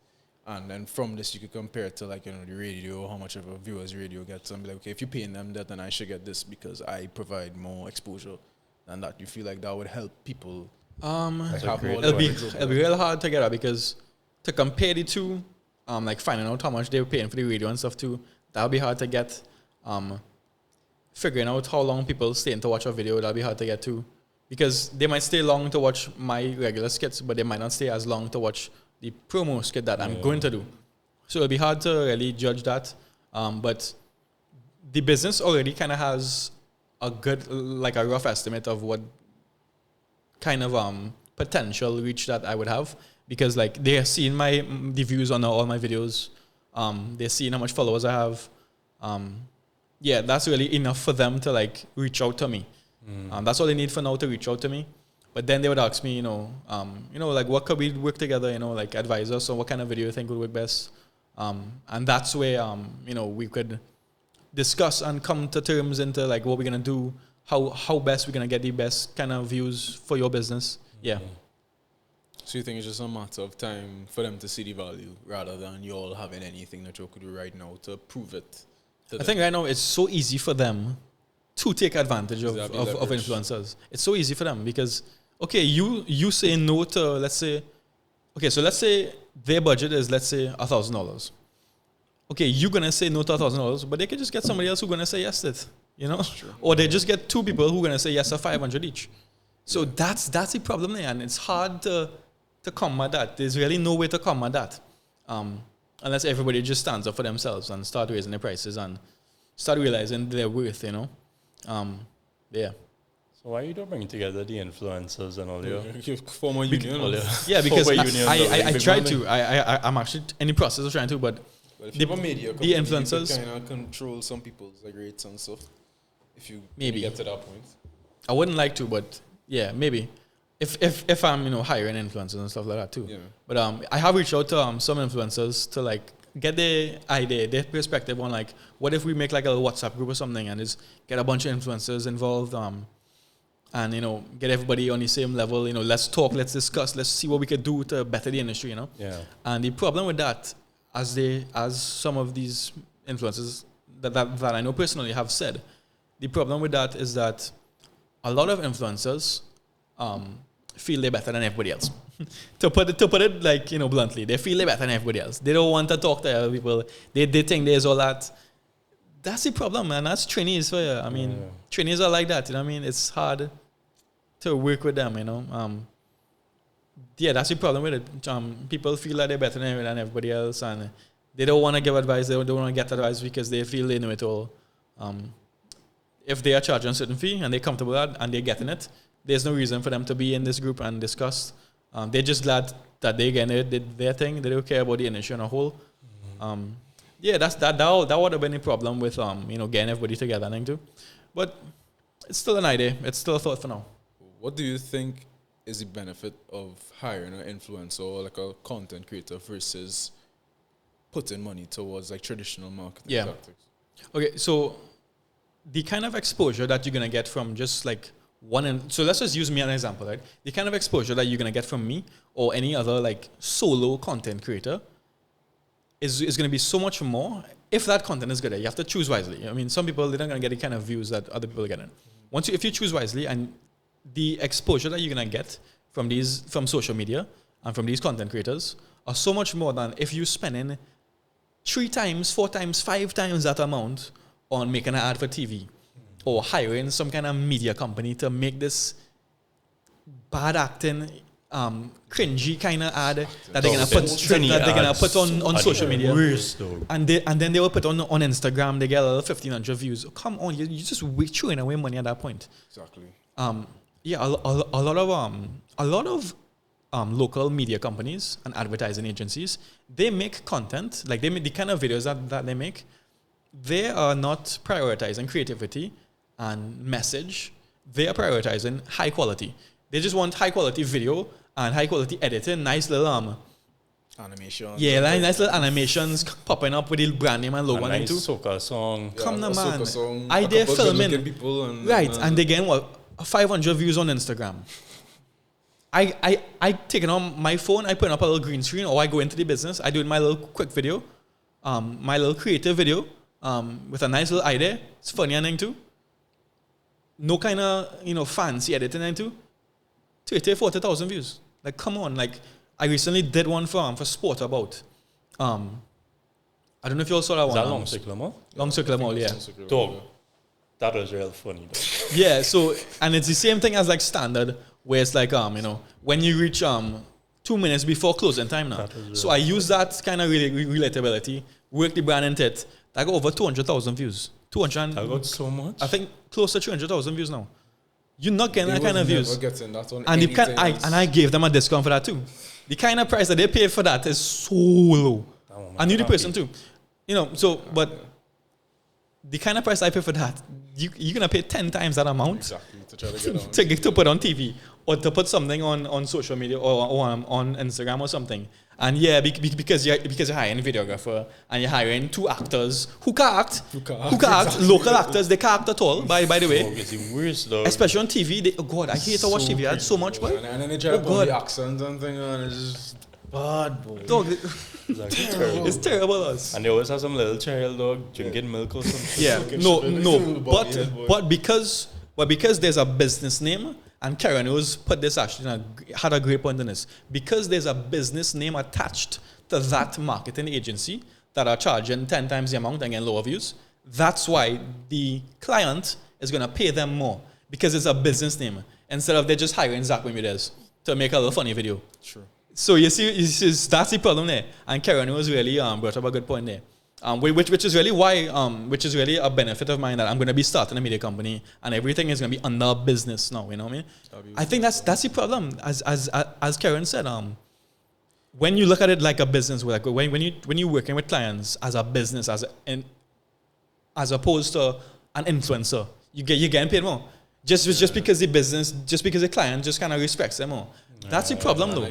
and then from this you could compare it to the radio, how much of a viewers radio gets, and be okay, if you're paying them that, then I should get this because I provide more exposure than that. You feel that would help people? It'll be real hard to get that, because to compare the two, finding out how much they were paying for the radio and stuff too, that'll be hard to get. Figuring out how long people stay in to watch a video, that'll be hard to get too. Because they might stay long to watch my regular skits, but they might not stay as long to watch the promo skit that I'm going to do. So it'll be hard to really judge that. But the business already kind of has a good, a rough estimate of what kind of potential reach that I would have. Because they are seeing the views on all my videos. They're seeing how much followers I have. Yeah, that's really enough for them to reach out to me. That's all they need for now to reach out to me. But then they would ask me, what could we work together, advise us on what kind of video you think would work best. And that's where, discuss and come to terms into like what we're gonna do, how best we're gonna get the best kind of views for your business. Yeah. So you think it's just a matter of time for them to see the value rather than you all having anything that you could do right now to prove it? I think right now it's so easy for them to take advantage of influencers. It's so easy for them because, okay, you say no to, let's say their budget is, let's say, $1,000. Okay, you're going to say no to $1,000, but they could just get somebody else who's going to say yes to it, you know? Or they just get two people who are going to say yes to 500 each. So that's the problem there, and it's hard to combat that. There's really no way to combat that unless everybody just stands up for themselves and start raising their prices and start realizing their worth, you know? Yeah. So why you don't bring together the influencers and all your former union? Yeah, because I tried to. I'm actually in the process of trying to, but if you have a media company, the influencers kind of control some people's like rates and stuff. If you maybe get to that point, I wouldn't like to, but yeah, maybe if I'm hiring influencers and stuff like that too. Yeah. But I have reached out to some influencers to like get their idea, their perspective on like what if we make like a WhatsApp group or something and just get a bunch of influencers involved and get everybody on the same level. Let's talk, let's discuss, let's see what we could do to better the industry. Yeah. And the problem with that, as some of these influencers that I know personally have said, the problem with that is that a lot of influencers feel they're better than everybody else. to put it like bluntly, they feel they're better than everybody else. They don't want to talk to other people. They think there's all that. That's the problem, man. That's trainees for you. I mean, trainees are like that. You know what I mean? It's hard to work with them. Yeah, that's the problem with it. People feel like they're better than everybody else, and they don't want to give advice. They don't want to get advice because they feel they know it all. If they are charging a certain fee and they're comfortable with that and they're getting it, there's no reason for them to be in this group and discuss. They're just glad that they did their thing. They don't care about the industry on a whole. Yeah, that would have been a problem with getting everybody together, I think too. But it's still an idea. It's still a thought for now. What do you think is the benefit of hiring an influencer or like a content creator versus putting money towards like traditional marketing tactics? Okay, so the kind of exposure that you're gonna get from just like so let's just use me as an example, right? The kind of exposure that you're gonna get from me or any other like solo content creator is going to be so much more if that content is good. You have to choose wisely. I mean, some people, they're not going to get the kind of views that other people are getting. If you choose wisely, and the exposure that you're going to get from social media and from these content creators are so much more than if you're spending 3 times, 4 times, 5 times that amount on making an ad for TV or hiring some kind of media company to make this bad acting, cringy kind of ad that they're gonna put on social media, and then they will put on Instagram. They get 1,500 views. Come on, you just throwing away money at that point. Exactly. Yeah, a lot of local media companies and advertising agencies, they make content like they make the kind of videos that they make. They are not prioritizing creativity and message. They are prioritizing high quality. They just want high quality video and high quality editing, nice little animations. Yeah, like nice little animations popping up with the brand name and logo. A nice soca song. Come on, man. I dare filming. And they get 500 views on Instagram. I take it on my phone, I put up a little green screen, or I go into the business, I do my little quick video, my little creative video, with a nice little idea. It's funny and thing too. No kind of fancy editing and too. 40,000 views. Like, come on. Like, I recently did one for Sport about. I don't know if you all saw that one. Is that Long Circular Mall? Long Circular Mall, yeah. Dog. That was real funny. Yeah, so, and it's the same thing as like standard, where it's like, when you reach 2 minutes before closing time now. So I use that kind of relatability, work the brand into it. I got over 200,000 views. I got so much? I think close to 300,000 views now. You're not getting that kind of views. And I gave them a discount for that too. The kind of price that they paid for that is so low. I knew the person too. But the kind of price I pay for that, you're going to pay 10 times that amount exactly, to try to get on to put on TV or to put something on social media or on Instagram or something. And yeah, because you're hiring a videographer and you're hiring 2 actors who can act, Exactly. local actors, they can't act at all, by the way. It's the worst, though. Especially on TV, oh God, I hate to watch TV ads so much, boy. And then they try to put the accents and thing on, it's just bad, boy. Dog, It's actually terrible. it's terrible. Us. And they always have some little child dog drinking milk or something. Yeah, but because there's a business name, and Karen who's put this actually had a great point on this, because there's a business name attached to that marketing agency that are charging 10 times the amount and getting lower views. That's why the client is gonna pay them more because it's a business name instead of they're just hiring Zak Bermudez to make a little funny video. True. So you see, that's the problem there. And Karen was really brought up a good point there. Which is really why, which is really a benefit of mine that I'm going to be starting a media company and everything is going to be under business now. You know what I mean? I think that's the problem. As Karen said, when you look at it like a business, like when you're working with clients as a business, as opposed to an influencer, you're getting paid more. Just because the client just kind of respects them more. That's the problem, though.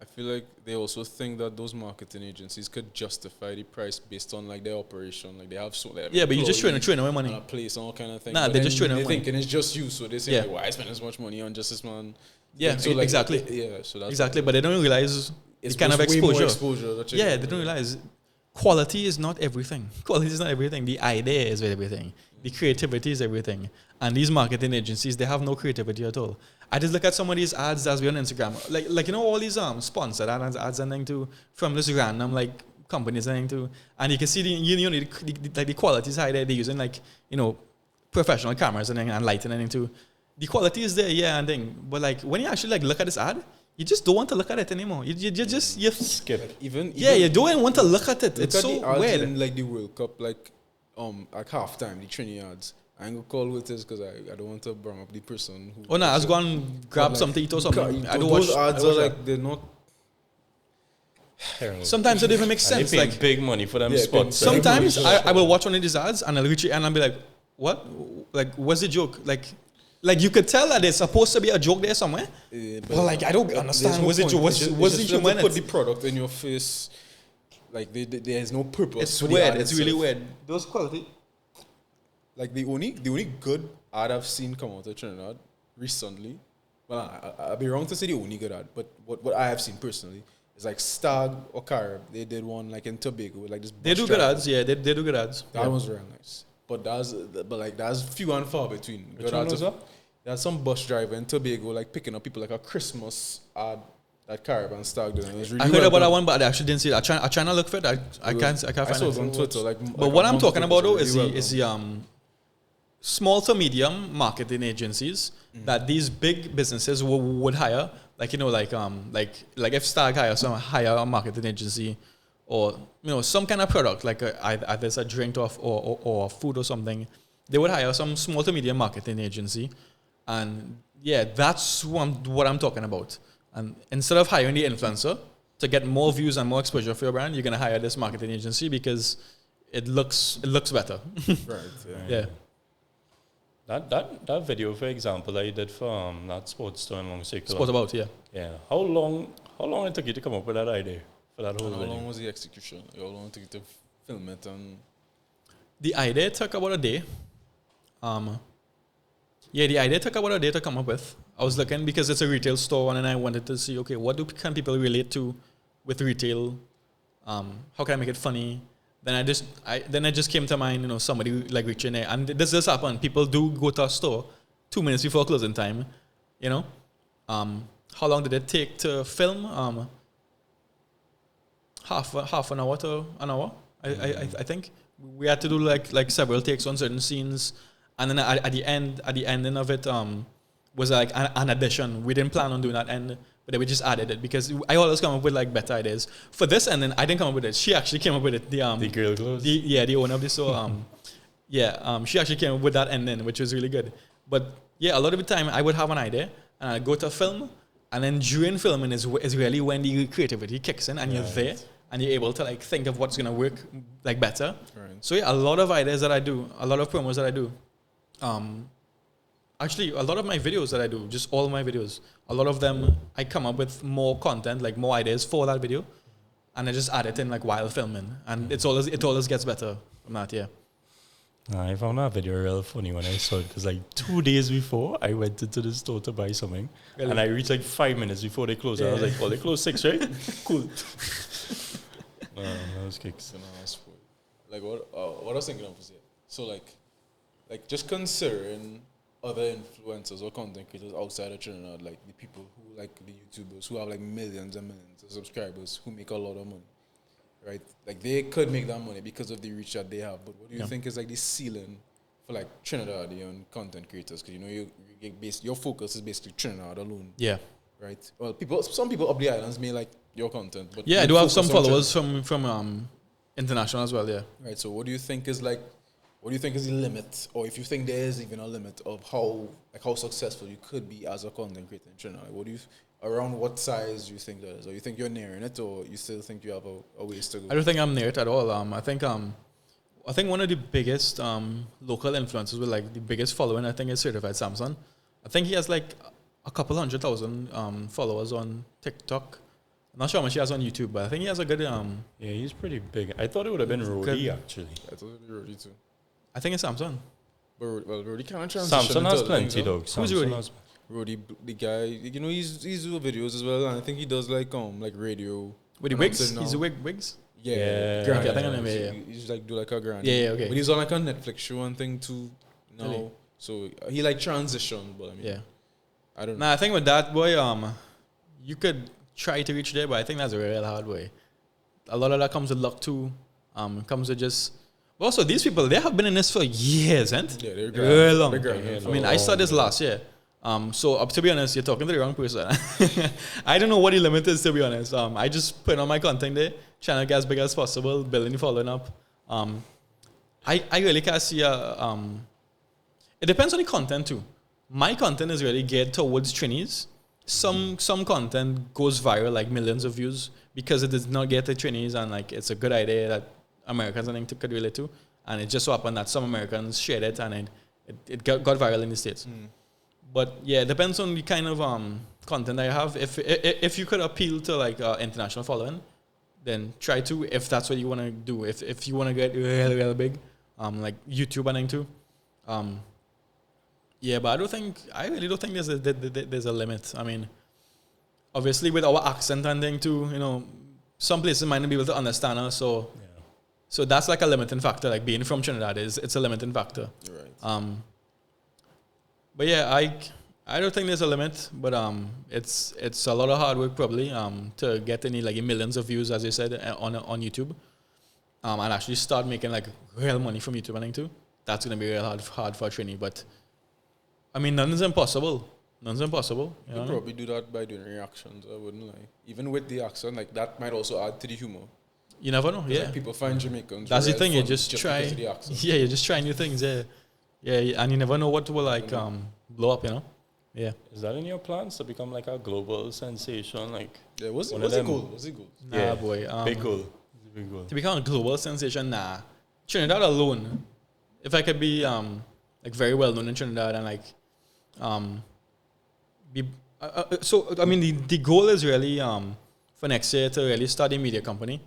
I feel like they also think that those marketing agencies could justify the price based on like their operation, like they have yeah, but you're just trying to away money. And a place and all kind of thing. Nah, they're just trying to They're money. thinking it's just you, so they say Yeah. like, why spend as much money on just this man? Yeah, so like, exactly. Yeah, so that's Exactly, but they don't realize it's the kind of way more exposure. that Yeah, they don't realize quality is not everything. Quality is not everything. The idea is everything. The creativity is everything. And these marketing agencies, they have no creativity at all. I just look at some of these ads that's on Instagram, like you know all these sponsored ads and thing too from this random like companies and thing too, and you can see the quality is high there. They're using like professional cameras and lighting and thing too. The quality is there, yeah, and thing. But like when you actually like look at this ad, you just don't want to look at it anymore. You Skip. like, even you don't want to look at it. look It's at so the ads weird. in like the World Cup, like halftime, the training ads. I ain't gonna call with this because I don't want to bring up the person who. Oh no, I was going to grab like, something to eat or something. I don't those watch. ads I are watch like they're not. Terrible. sometimes it don't even make And sense. they pay Like big money for them Yeah, spots. sometimes I will watch one of these ads and I'll reach it and I'll be like, what? Like, what's the joke? Like you could tell that there's supposed to be a joke there somewhere. But like, I don't understand. What's the joke? What's the humor in put it? the product in your face. Like there's no purpose. It's for the weird. ad It's really itself. weird. Those quality. Like the only good ad I've seen come out of Trinidad recently. Well, I'd be wrong to say the only good ad, but what I have seen personally is like Stag or Carib. They did one like in Tobago with like this. They bus do good driver. ads. Yeah, they do good ads. That was real nice. But that's few and far between. Which one was that? There's some bus driver in Tobago like picking up people like a Christmas ad that Carib and Stag did. And it was really I heard well about done. that one, but I actually didn't see it. I try to look for it. I can't I find saw it it. on Twitter. Like, But what I'm talking about though is the small to medium marketing agencies that these big businesses would hire, like like if Stag hire a marketing agency, or some kind of product like either it's a drink or food or something, they would hire some small to medium marketing agency, and yeah, that's what I'm talking about. And instead of hiring the influencer to get more views and more exposure for your brand, you're gonna hire this marketing agency because it looks better. Right. Yeah. That video, for example, that you did for that sports store in Long Circle. Sport about, yeah. Yeah. How long it took you to come up with that idea for that whole And how video? long was the execution? How long did it take to film it? And The idea took about a day. The idea took about a day to come up with. I was looking because it's a retail store and I wanted to see, okay, what can people relate to with retail? How can I make it funny? Then I just came to mind, somebody like reaching there. And this does happen. People do go to a store 2 minutes before closing time, How long did it take to film? Half an hour to an hour, I think. We had to do like several takes on certain scenes. And then at the ending of it, was like an addition. We didn't plan on doing that end, but then we just added it because I always come up with like better ideas for this. And then I didn't come up with it. She actually came up with it. The girl clothes. The owner of the store. She actually came up with that ending, which was really good. But yeah, a lot of the time I would have an idea and I'd go to film, and then during filming is really when the creativity kicks in and you're there and you're able to like think of what's gonna work like better. right. So yeah, a lot of ideas that I do, a lot of promos that I do, Actually, a lot of my videos that I do, just all my videos, a lot of them, I come up with more content, like more ideas for that video, and I just add it in like while filming, and it always gets better from that. Yeah. I found that video real funny when I saw it because like 2 days before I went into the store to buy something, Really? and I reached like 5 minutes before they closed. I was like, "Oh, they closed 6, right? Cool." That was kicks. Like what I was thinking of was so like just considering other influencers or content creators outside of Trinidad, like the people who like the YouTubers who have like millions and millions of subscribers who make a lot of money, right? Like they could make that money because of the reach that they have. But what do you think is like the ceiling for like Trinidadian content creators? Because your focus is basically Trinidad alone. Yeah. Right. Well, some people up the islands may like your content, but Yeah, I you do have some focus on followers Trinidad. from international as well. Yeah. Right. So what do you think is the limit, or if you think there is even a limit of how successful you could be as a content creator in Trinidad? Around what size do you think that is, or you think you're nearing it, or you still think you have a ways to go? I don't think I'm near it at all. I think one of the biggest local influencers with like the biggest following, I think, is Certified Samson. I think he has like a couple 100,000 followers on TikTok. I'm not sure how much he has on YouTube, but I think he has a good Yeah, he's pretty big. I thought it would have been Rody Good. actually. I thought it'd be Rody too. I think it's Samson. But Rody kind of transition. Samson has into other things, plenty, though. though. Who's Samson Rody? has- Rody, the guy, he's doing videos as well, and I think he does like radio. With the And wigs? I'm saying He's now- the wigs? Yeah. Grand. Okay, I think I know him, yeah. He's like do like a grand. Yeah, okay. But he's on like a Netflix show and thing too now. Really? So he like transitioned, but I mean, Yeah. I don't know. Nah, I think with that boy, you could try to reach there, but I think that's a real hard way. A lot of that comes with luck too. Comes with just. Also, these people, they have been in this for years, and Yeah, they're real long. They're grand. I mean, I started this last year. So to be honest, you're talking to the wrong person. I don't know what the limit is, to be honest. I just put on my content there, trying to get as big as possible, building the following up. I really can't see it depends on the content too. My content is really geared towards trainees. Some content goes viral, like millions of views, because it does not get the trainees, and like it's a good idea that Americans I think could relate to. And it just so happened that some Americans shared it, and it got viral in the States. But yeah, it depends on the kind of content I have. If you could appeal to like international following, then try to, if that's what you want to do. If you want to get real big, like YouTube and thing too. Yeah, but I really don't think there's a limit. I mean, obviously with our accent and thing too, some places might not be able to understand us, so that's like a limiting factor. Like being from Trinidad it's a limiting factor. Right. But yeah, I don't think there's a limit, but it's a lot of hard work probably to get any like millions of views, as you said, on YouTube, and actually start making like real money from YouTube and thing too. That's gonna be real hard for a trainee, but I mean, nothing's impossible. You You could probably do that by doing reactions. I wouldn't lie. Even with the accent, like that might also add to the humor. You never know. Yeah, Like people find Jamaicans. that's the real thing. You funny just try. because of the accent. Yeah, you just try new things. Yeah, and you never know what will like blow up. Yeah. Is that in your plans to become like a global sensation? Like Yeah, what's One of it them. goal? What's it goal? Nah, Yeah. boy. big goal. It's a big goal. To become a global sensation, nah. Trinidad alone. If I could be like very well known in Trinidad and like be so I mean the goal is really for next year to really start a media company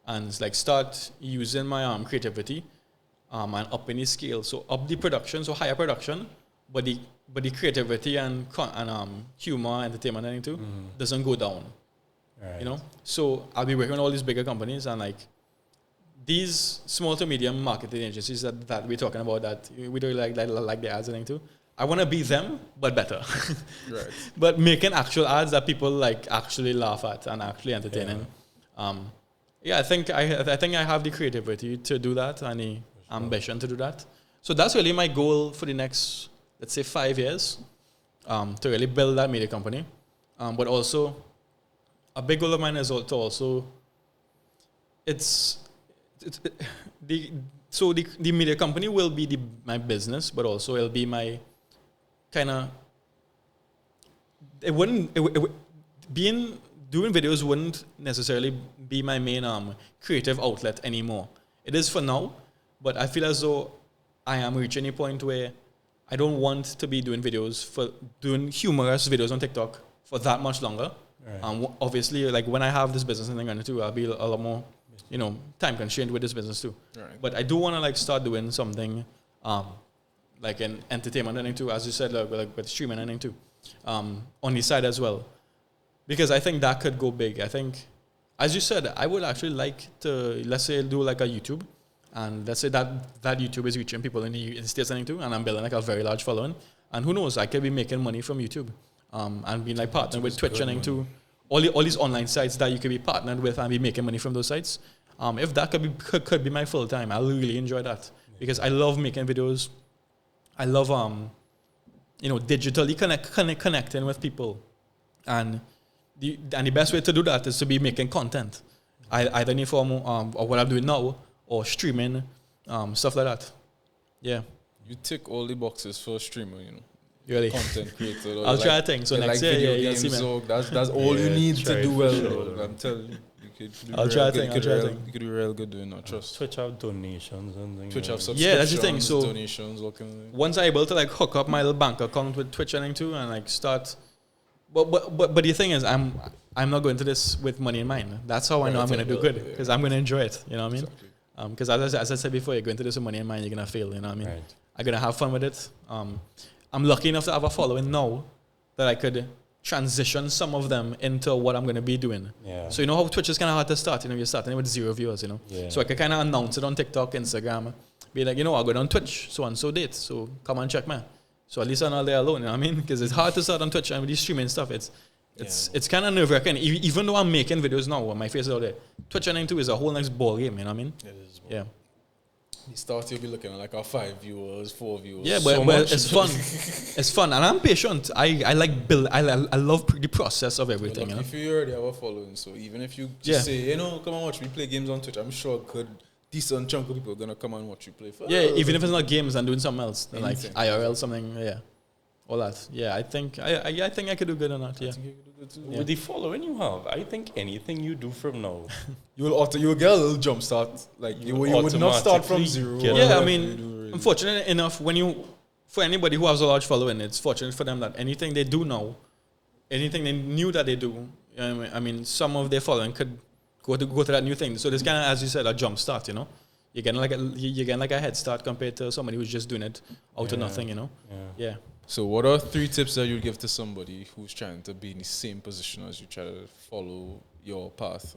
and it's like start using my creativity and up any scale, so up the production, so higher production, but the creativity and humor, entertainment and everything too doesn't go down. Right. So I'll be working with all these bigger companies and like these small to medium marketing agencies that we're talking about that we don't like the ads and everything too. I want to be them, but better. Right. But making actual ads that people like actually laugh at and actually entertaining. I think I have the creativity to do that and the ambition to do that. So that's really my goal for the next, let's say, 5 years, to really build that media company. But also, a big goal of mine is to also, the media company will be my business, but also it'll be my kind of, doing videos wouldn't necessarily be my main creative outlet anymore. It is for now, but I feel as though I am reaching a point where I don't want to be doing humorous videos on TikTok for that much longer. Right. Obviously, like when I have this business and I'm going to do, I'll be a lot more, time constrained with this business too. Right. But I do want to like start doing something, like in entertainment and too, as you said, like with streaming and too, on the side as well, because I think that could go big. I think, as you said, I would actually like to, let's say, do like a YouTube, and let's say that YouTube is reaching people in the States and too, and I'm building like a very large following, and who knows, I could be making money from YouTube, and being like partnered with Twitch and too, all these online sites that you could be partnered with and be making money from those sites. If that could be my full time, I'll really enjoy that, because I love making videos. I love digitally connecting with people, and the best way to do that is to be making content, either in the form of what I'm doing now or streaming, stuff like that. Yeah, you tick all the boxes for a streamer, really. Content creator. I'll try a thing. So next year, video yeah, games, see, man. so that's all you need to do well. Sure. I'm telling you. I'll try a thing. You could do real good doing that. Trust. Twitch have donations and things. Twitch have subscriptions. Yeah, that's the thing. So donations, all kind of thing. Once I'm able to like hook up my little bank account with Twitch and too, and like start. But the thing is, I'm not going to this with money in mind. That's how I know I'm going to do good, because I'm going to enjoy it. You know what I mean? Exactly. Because as I said before, you're going to do some money in mind, you're going to fail. You know what I mean? Right. I'm going to have fun with it. I'm lucky enough to have a following now that I could transition some of them into what I'm going to be doing. Yeah. So you know how Twitch is kind of hard to start. You're starting with 0 viewers. Yeah. So I could kind of announce it on TikTok, Instagram, be like, I'll go on Twitch, so and so date. So come and check me. So at least I'm not there alone. You know what I mean? Because it's hard to start on Twitch and with these streaming stuff. It's kind of nerve-wracking. Even though I'm making videos now, my face is out there. Twitch and too is a whole next ball game. You know what I mean? It is. Yeah. You start, you'll be looking at like our 5 viewers, 4 viewers. Yeah, but it's fun. It's fun, and I'm patient. I like build. I love the process of everything. Look, if you already have a following, so even if you just say, come and watch me play games on Twitch, I'm sure a decent chunk of people are gonna come and watch you play. Even if it's not games and doing something else, like IRL something. Yeah, all that. Yeah, I think I could do good on that. Yeah. With the following you have, I think anything you do from now, you will get a little jump start. Like you would not start from zero. Yeah, I mean, unfortunately enough, for anybody who has a large following, it's fortunate for them that anything they do now, anything they knew that they do, I mean, some of their following could go to that new thing. So there's kind of, as you said, a jump start. You're getting like a head start compared to somebody who's just doing it out of nothing. Yeah. So what are 3 tips that you'd give to somebody who's trying to be in the same position as you, try to follow your path?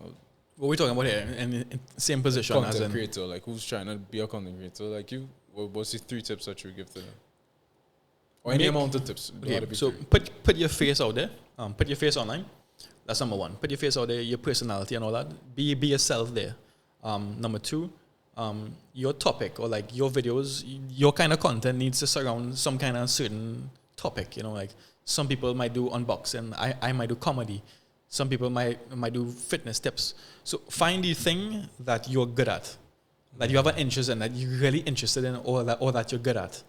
What are we talking about here? In same position Content as in creator, like who's trying to be a content creator like you? What's the 3 tips that you would give to them? Or any amount of tips. Okay, so put your face out there. Put your face online. That's number 1. Put your face out there, your personality and all that. Be yourself there. Number 2, your topic or like your videos, your kind of content needs to surround some kind of certain topic. Like some people might do unboxing, I might do comedy, some people might do fitness tips. So find the thing that you're good at, that you have an interest in, that you're really interested in, or that you're good at.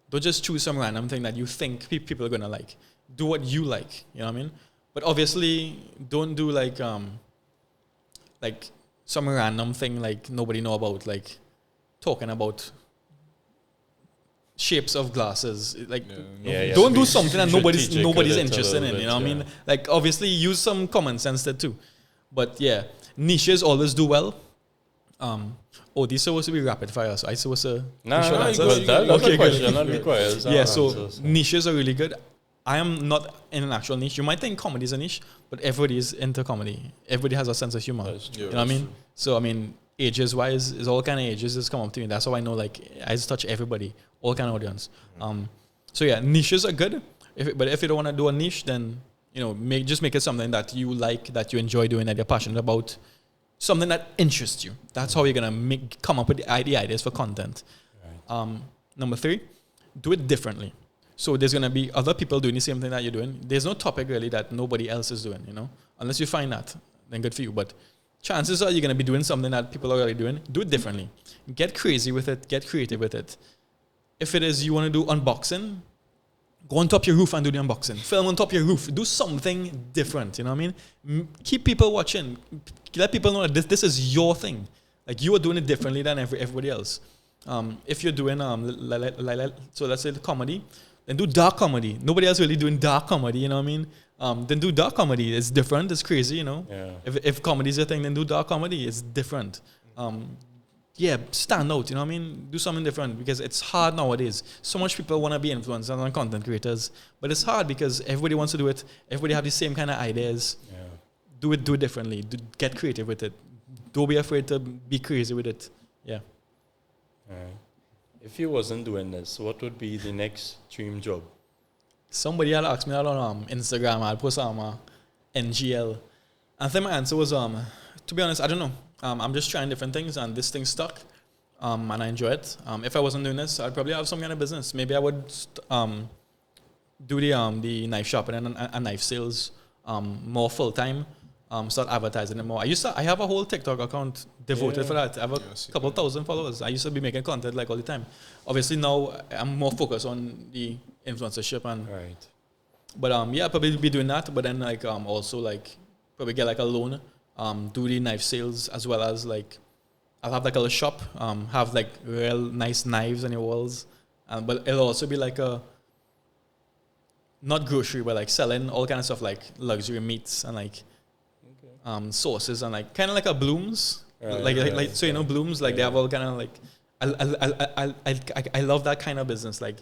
Don't just choose some random thing that you think people are gonna like. Do what you like. You know what I mean? But obviously, don't do like some random thing like nobody know about, like talking about shapes of glasses. Like, don't do something that nobody's interested in. You know what I mean? Like, obviously, use some common sense there too. But yeah, niches always do well. These supposed to be rapid fire, so I supposed to. That's a question that requires. Yeah, so niches are really good. I am not in an actual niche. You might think comedy is a niche, but everybody is into comedy. Everybody has a sense of humor. You know what I mean? So, I mean, ages-wise, is all kind of ages just come up to me. That's how I know, like, I just touch everybody, all kind of audience. So, yeah, niches are good. But if you don't want to do a niche, then, just make it something that you like, that you enjoy doing, that you're passionate about, something that interests you. That's how you're going to come up with the ideas for content. Right. Number 3, do it differently. So there's going to be other people doing the same thing that you're doing. There's no topic really that nobody else is doing, Unless you find that, then good for you. But chances are you're going to be doing something that people are already doing. Do it differently. Get crazy with it. Get creative with it. If it is you want to do unboxing, go on top your roof and do the unboxing. Film on top your roof. Do something different, you know what I mean? Keep people watching. Let people know that this is your thing. Like, you are doing it differently than everybody else. if you're doing so let's say the comedy, then do dark comedy. Nobody else really doing dark comedy, you know what I mean? Then do dark comedy. It's different. It's crazy, you know. Yeah. If comedy is your thing, then do dark comedy. It's different. Stand out. You know what I mean? Do something different because it's hard nowadays. So much people want to be influencers and content creators, but it's hard because everybody wants to do it. Everybody have the same kind of ideas. Yeah. Do it differently. Get creative with it. Don't be afraid to be crazy with it. Yeah. If you wasn't doing this, what would be the next dream job? Somebody had asked me that on Instagram. I'd post NGL. I think my answer was to be honest, I don't know. I'm just trying different things, and this thing stuck, and I enjoy it. If I wasn't doing this, I'd probably have some kind of business. Maybe I would do the knife shopping and knife sales more full time. Start advertising it more. I have a whole TikTok account devoted for that. I have a couple thousand followers. I used to be making content like all the time. Obviously now I'm more focused on the influencership and Right. but I'll probably be doing that. But then also like probably get like a loan, do the knife sales as well as like I'll have like a little shop, have like real nice knives on your walls, but it'll also be like a not grocery but like selling all kind of stuff like luxury meats and like sauces and like kind of like a Blooms, so you know Blooms like they have all kind of like I love that kind of business like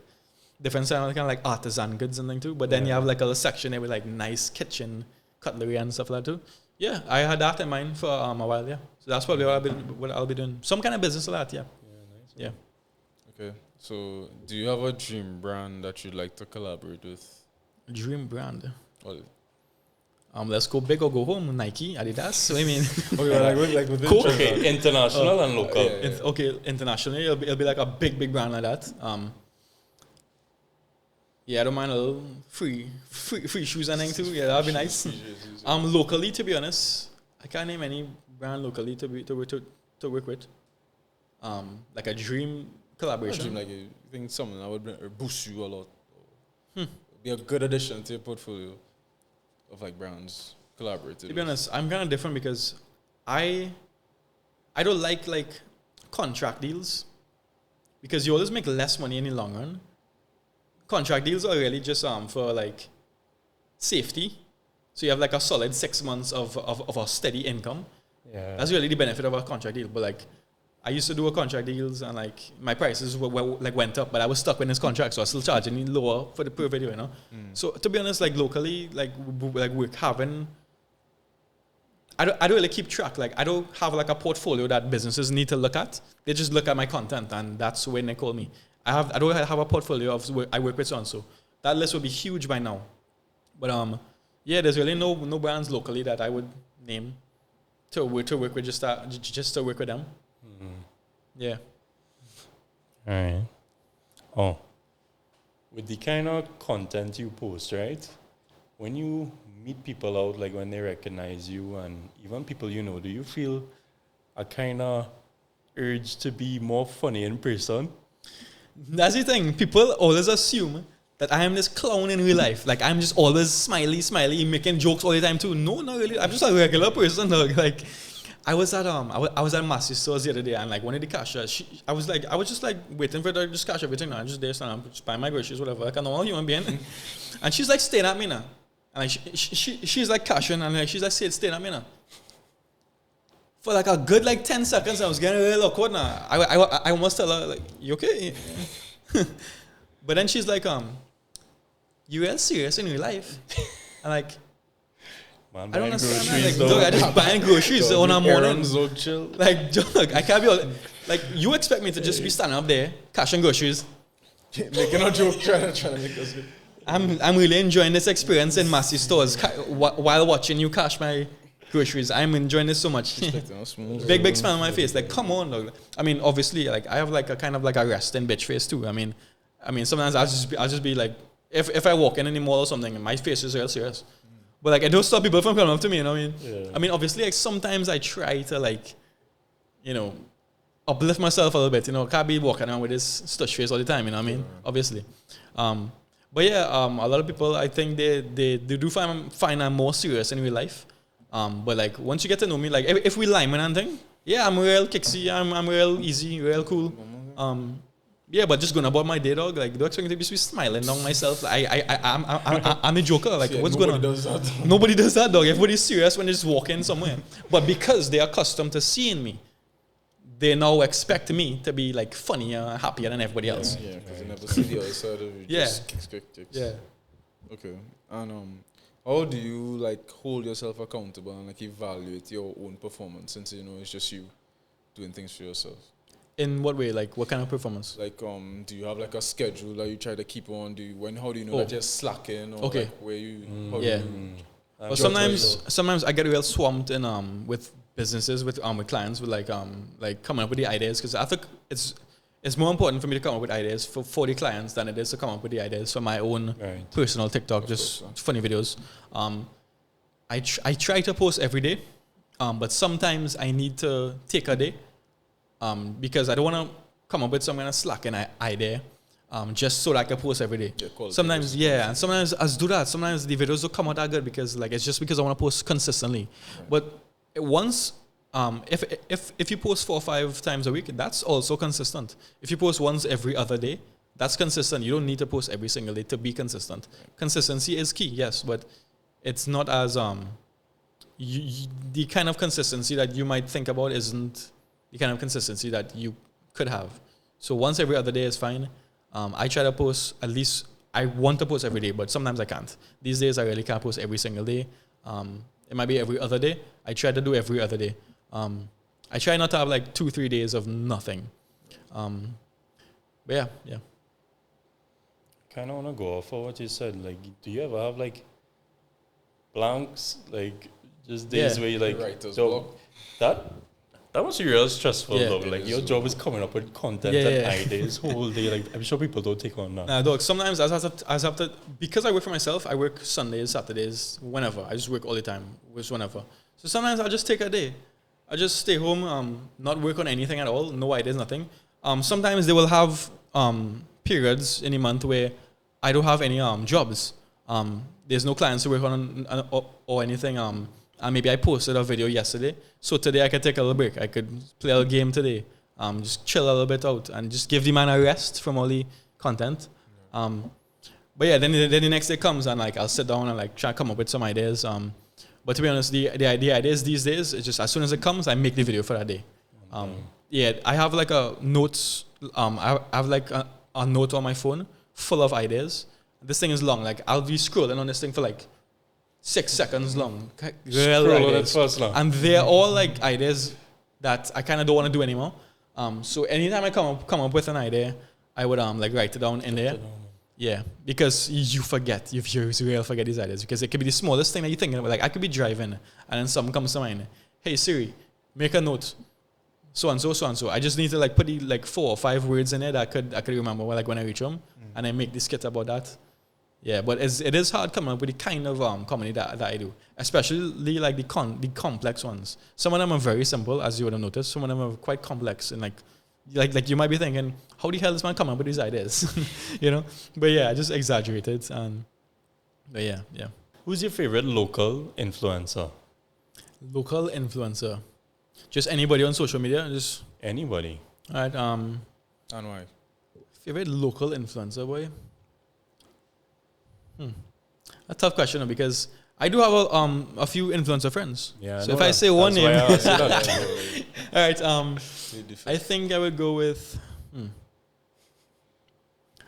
different kind of like artisan goods and thing too. But then you have like a little section there with like nice kitchen cutlery and stuff like that too. Yeah, I had that in mind for a while. Yeah, so that's probably what I'll be doing. Some kind of business like that. Yeah. Nice. Yeah. Okay, so do you have a dream brand that you'd like to collaborate with? Dream brand. Well, Let's go big or go home. Nike, Adidas. So I mean, like within Coke. Okay, international and local. Okay, internationally, it'll be like a big brand like that. Yeah, I don't mind a little free shoes and thing too. Yeah, that'd be nice. Locally, to be honest, I can't name any brand locally to work with. Like a dream collaboration. Like you think something that would boost you a lot. Be a good addition to your portfolio of like brands collaborated. To be honest, I'm kind of different because I don't like contract deals because you always make less money in the long run. Contract deals are really just for like safety, so you have like a solid 6 months of a steady income. Yeah. That's really the benefit of a contract deal. But like I used to do a contract deals and like my prices went up, but I was stuck in this contract, so I was still charging lower for the per video, you know. So to be honest, like locally, like we're having. I don't really keep track. Like I don't have like a portfolio that businesses need to look at. They just look at my content, and that's when they call me. I don't have a portfolio of I work with so that list would be huge by now. But there's really no brands locally that I would name to work with just to work with them. Yeah. All right. Oh, with the kind of content you post, right? When you meet people out, like when they recognize you and even people you know, do you feel a kind of urge to be more funny in person? That's the thing. People always assume that I am this clown in real life. Like I'm just always smiley, making jokes all the time too. No, not really. I'm just a regular person. Like I was at Massey stores the other day, and like one of the cashiers, I was just like waiting for her to just cash everything. I'm just there, so I'm just buying my groceries, whatever, like a normal human being. And she's like staring at me now, and like she's like cashing, and like she's like staring at me now. For like a good like 10 seconds, I was getting real awkward now. I almost tell her like, "You okay?" But then she's like, "You real serious in real life?" And like. Man, I don't understand. groceries, Like, dog, I just buying groceries on a morning. So chill. Like, dog, I can't be like. You expect me to just be standing up there, cashing groceries? Making a joke, trying to make us good. I'm really enjoying this experience in Massey stores while watching you cash my groceries. I'm enjoying this so much. Big smile on my face. Like, come on, dog. I mean, obviously, like I have like a kind of like a resting bitch face too. I mean, sometimes I'll just be like, if I walk in the mall or something, my face is real serious. But like I don't stop people from coming up to me, you know what I mean? Yeah. I mean, obviously, like sometimes I try to like, you know, uplift myself a little bit. You know, can't be walking around with this stush face all the time. You know what I mean? Obviously, but yeah, a lot of people I think they do find I'm more serious in real life. But like once you get to know me, like if we lineman and thing, yeah, I'm real kicksy, I'm real easy, real cool. Yeah, but just going about my day, dog. Like, don't expect me to be smiling down myself. I'm a joker. Like, Yeah, what's going on? Does that. Nobody does that, dog. Everybody's serious when they just walk in somewhere. But because they're accustomed to seeing me, they now expect me to be like funnier, happier than everybody else. Yeah, because you never see the other side of it. Yeah. Just kicks. Yeah. Okay. And how do you like hold yourself accountable and like evaluate your own performance since you know it's just you doing things for yourself? In what way? Like, what kind of performance? Like, do you have like a schedule that you try to keep on? How do you know that you're slacking or Okay. like where you? How Yeah. do you But sometimes I get real swamped in with businesses with clients with like coming up with the ideas because I think it's more important for me to come up with ideas for the clients than it is to come up with the ideas for my own personal TikTok, just funny videos. I try to post every day, but sometimes I need to take a day because I don't want to come up with some kind of slacking idea. Just so that I can post every day. Sometimes, yeah, and sometimes I do that. Sometimes the videos don't come out that good because, like, it's just because I want to post consistently. Right. But once, if you post 4 or 5 times a week, that's also consistent. If you post once every other day, that's consistent. You don't need to post every single day to be consistent. Consistency is key, yes, but it's not as the kind of consistency that you might think about isn't the kind of consistency that you could have. So once every other day is fine. I try to post at least, I want to post every day, but sometimes I can't. These days, I really can't post every single day. It might be every other day. I try to do every other day. I try not to have like 2-3 days of nothing. But yeah. Kind of want to go off for what you said. Like, do you ever have like blanks, like just days where you like, that must be real stressful though. Like your job is coming up with content and ideas whole day. Like I'm sure people don't take on that. Nah, dog. Sometimes I have to because I work for myself. I work Sundays, Saturdays, whenever. I just work all the time, just whenever. So sometimes I'll just take a day. I just stay home, not work on anything at all. No ideas, nothing. Sometimes they will have periods in a month where I don't have any jobs. There's no clients to work on or anything. And maybe I posted a video yesterday. So today I could take a little break. I could play a game today. Just chill a little bit out and just give the man a rest from all the content. But yeah, then the next day comes and like I'll sit down and like try to come up with some ideas. But to be honest, the ideas these days, it's just as soon as it comes, I make the video for that day. Yeah, I have like a notes. I have like a note on my phone full of ideas. This thing is long. Like I'll be scrolling on this thing for like 6 seconds long. And they're all like ideas that I kind of don't want to do anymore. So anytime I come up with an idea, I would like write it down in there. Yeah, because you forget. You really forget these ideas because it could be the smallest thing that you're thinking about. Like I could be driving and then something comes to mind. Hey Siri, make a note. So and so. I just need to like put the like 4 or 5 words in there that I could remember like when I reach home, and I make this skit about that. Yeah, but it is hard coming up with the kind of comedy that I do, especially like the complex ones. Some of them are very simple, as you would have noticed. Some of them are quite complex, and like you might be thinking, how the hell does man come up with these ideas? You know? But yeah, I just exaggerated. But yeah. Who's your favorite local influencer? Local influencer, just anybody on social media, just anybody. All right. And why? Favorite local influencer, boy. A tough question because I do have a few influencer friends. Yeah. So if I say one name, all right. I think I would go with.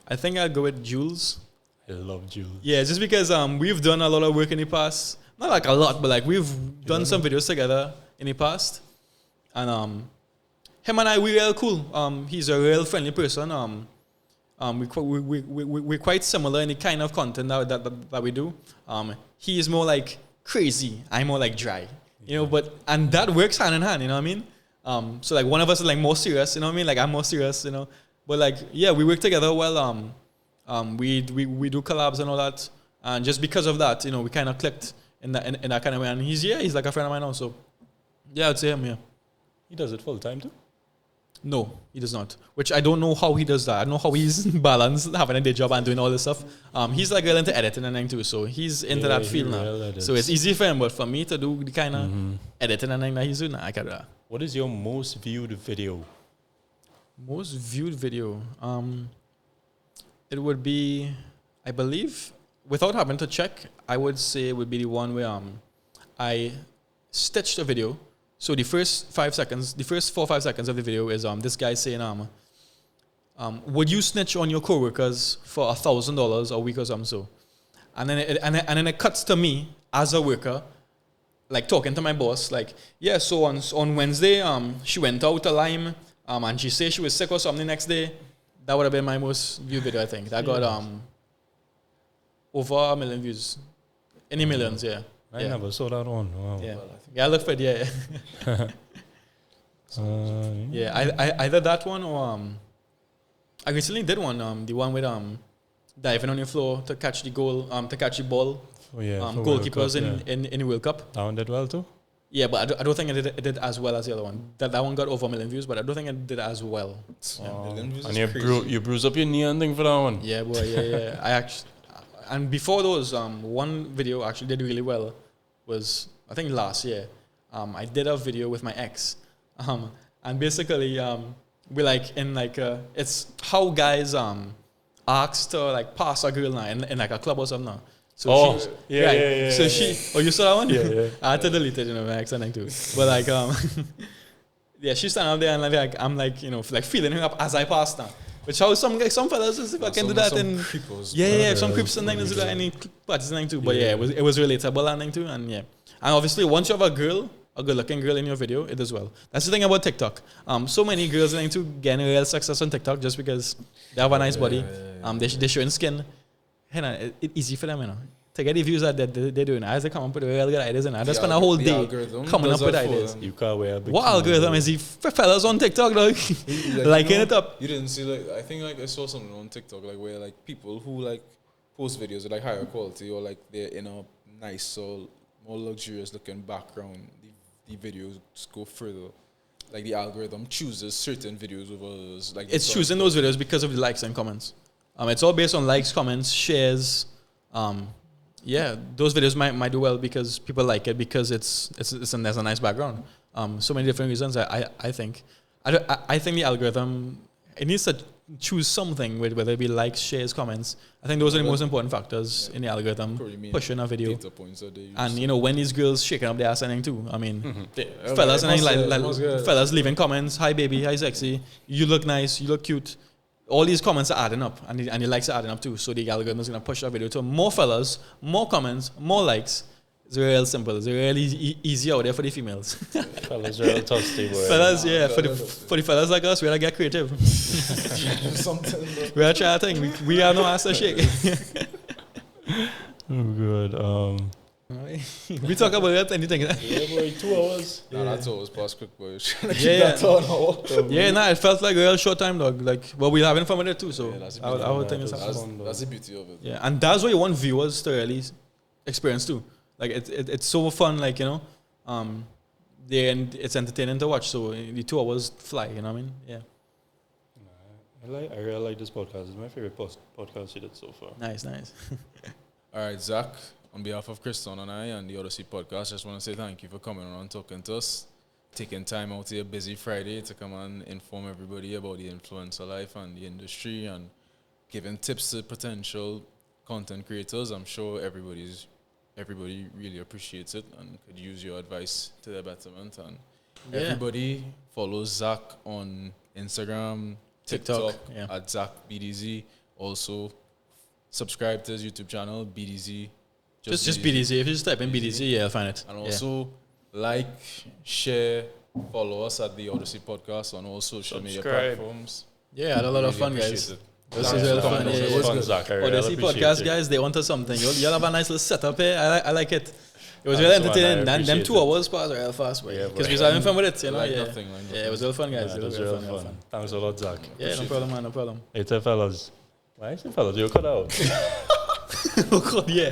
I think I'll go with Jules. I love Jules. Yeah, just because we've done a lot of work in the past. Not like a lot, but like we've done some videos together in the past, and him and I we're real cool. He's a real friendly person. We're quite similar in the kind of content that we do. He is more like crazy. I'm more like dry, you know. And that works hand in hand. You know what I mean? So like one of us is like more serious. You know what I mean? Like I'm more serious. You know. But like yeah, we work together well. We do collabs and all that. And just because of that, you know, we kind of clicked in that kind of way. And he's like a friend of mine now. So yeah, I'd say him. Yeah. He does it full time too. No, he does not. Which I don't know how he does that. I don't know how he's balanced having a day job and doing all this stuff. He's like really into editing and everything too, so he's into that field now. So it's easy for him, but for me to do the kind of editing and everything that he's doing, I can't do that. What is your most viewed video? Most viewed video. It would be, I believe, without having to check, I would say it would be the one where I stitched a video. So the first 4 or 5 seconds of the video is this guy saying would you snitch on your coworkers for $1,000 a week or something so? And then it cuts to me as a worker, like talking to my boss, like, yeah, so on Wednesday, she went out to Lime, and she said she was sick or something the next day. That would have been my most viewed video, I think. That got over 1 million views. In the millions, yeah. I never saw that one. Wow. Yeah, I looked for it, yeah. Either that one or I recently did one, the one with diving on your floor to catch the goal, to catch the ball. Oh, yeah, Goalkeepers in the World Cup. That one did well too? Yeah, but I don't think it did as well as the other one. That one got over 1 million views, but I don't think it did as well. And you bruised up your knee and thing for that one? Yeah, boy, yeah. I actually, and before those, one video actually did really well was, I think last year. I did a video with my ex. And basically, we're like in like, it's how guys ask to like pass a girl now in like a club or something now. So So you saw that one? Yeah. I had to delete it, my ex and thing too. But like, yeah, she's standing up there and like I'm like, like feeling her up as I pass now. Which how some fellas if I can do that in some creeps and things do that any parties and thing too. But yeah, it was relatable and thing too, and yeah. And obviously once you have a good looking girl in your video, it does well. That's the thing about TikTok. So many girls are into getting real success on TikTok just because they have a nice body. They showing skin. It's easy for them, to get the views that they're doing. As they come up with real good ideas, and I just spend a whole day coming up with ideas. You can't wear a big what algorithm is he fellas on TikTok, dog? Liking it up. You didn't see I think I saw something on TikTok where people who post videos with higher quality or they're in a nice or more luxurious looking background. The videos go further. The algorithm chooses certain videos over others. It's choosing those videos because of the likes and comments. It's all based on likes, comments, shares. Those videos might do well because people like it because there's a nice background. So many different reasons. I think the algorithm it needs to choose something with whether it be likes, shares, comments. I think those are the most important factors in the algorithm pushing a video. And when these girls shaking up their ass and too. I mean, fellas and fellas leaving comments. Hi baby, hi sexy. You look nice. You look cute. All these comments are adding up, and the likes are adding up too. So the algorithm is gonna push that video to more fellas, more comments, more likes. It's real simple. It's really easy out there for the females. Fellas real thirsty, boy. Fellas, yeah. For the fellas like us, we gotta get creative. We are trying to think. We have no ass to shake. Oh, good. We talk about that anything. Yeah, boy, 2 hours. That's always past quick, boy. It felt like a real short time, dog. We're having fun with it too, so I would think that's the beauty of it. Yeah, and that's what you want viewers to really experience too. It's so fun, it's entertaining to watch. So the 2 hours fly, you know what I mean? Yeah. I really like this podcast. It's my favorite podcast you did so far. Nice. All right, Zach. On behalf of Kriston and I and the Odyssey podcast, just want to say thank you for coming on and talking to us, taking time out of your busy Friday to come and inform everybody about the influencer life and the industry and giving tips to potential content creators. I'm sure everybody really appreciates it and could use your advice to their betterment. And everybody follows Zach on Instagram, TikTok at Zak BDZ. Also, subscribe to his YouTube channel, BDZ. Just BDZ. If you just type in BDZ, I'll find it. And also share, follow us at the Odyssey Podcast on all social media platforms. Yeah, I had a lot of fun, guys. This is real fun. It was good. Zach, Odyssey Podcast, guys, they want us something. You'll have a nice little setup here. I like it. It was really entertaining. Them 2 hours passed real fast, because we was having fun with it, it was real fun, guys. It was real fun. Thanks a lot, Zach. Yeah, no problem, man, no problem. Hey, fellas. Why is it fellas? You cut out. Oh, God, yeah.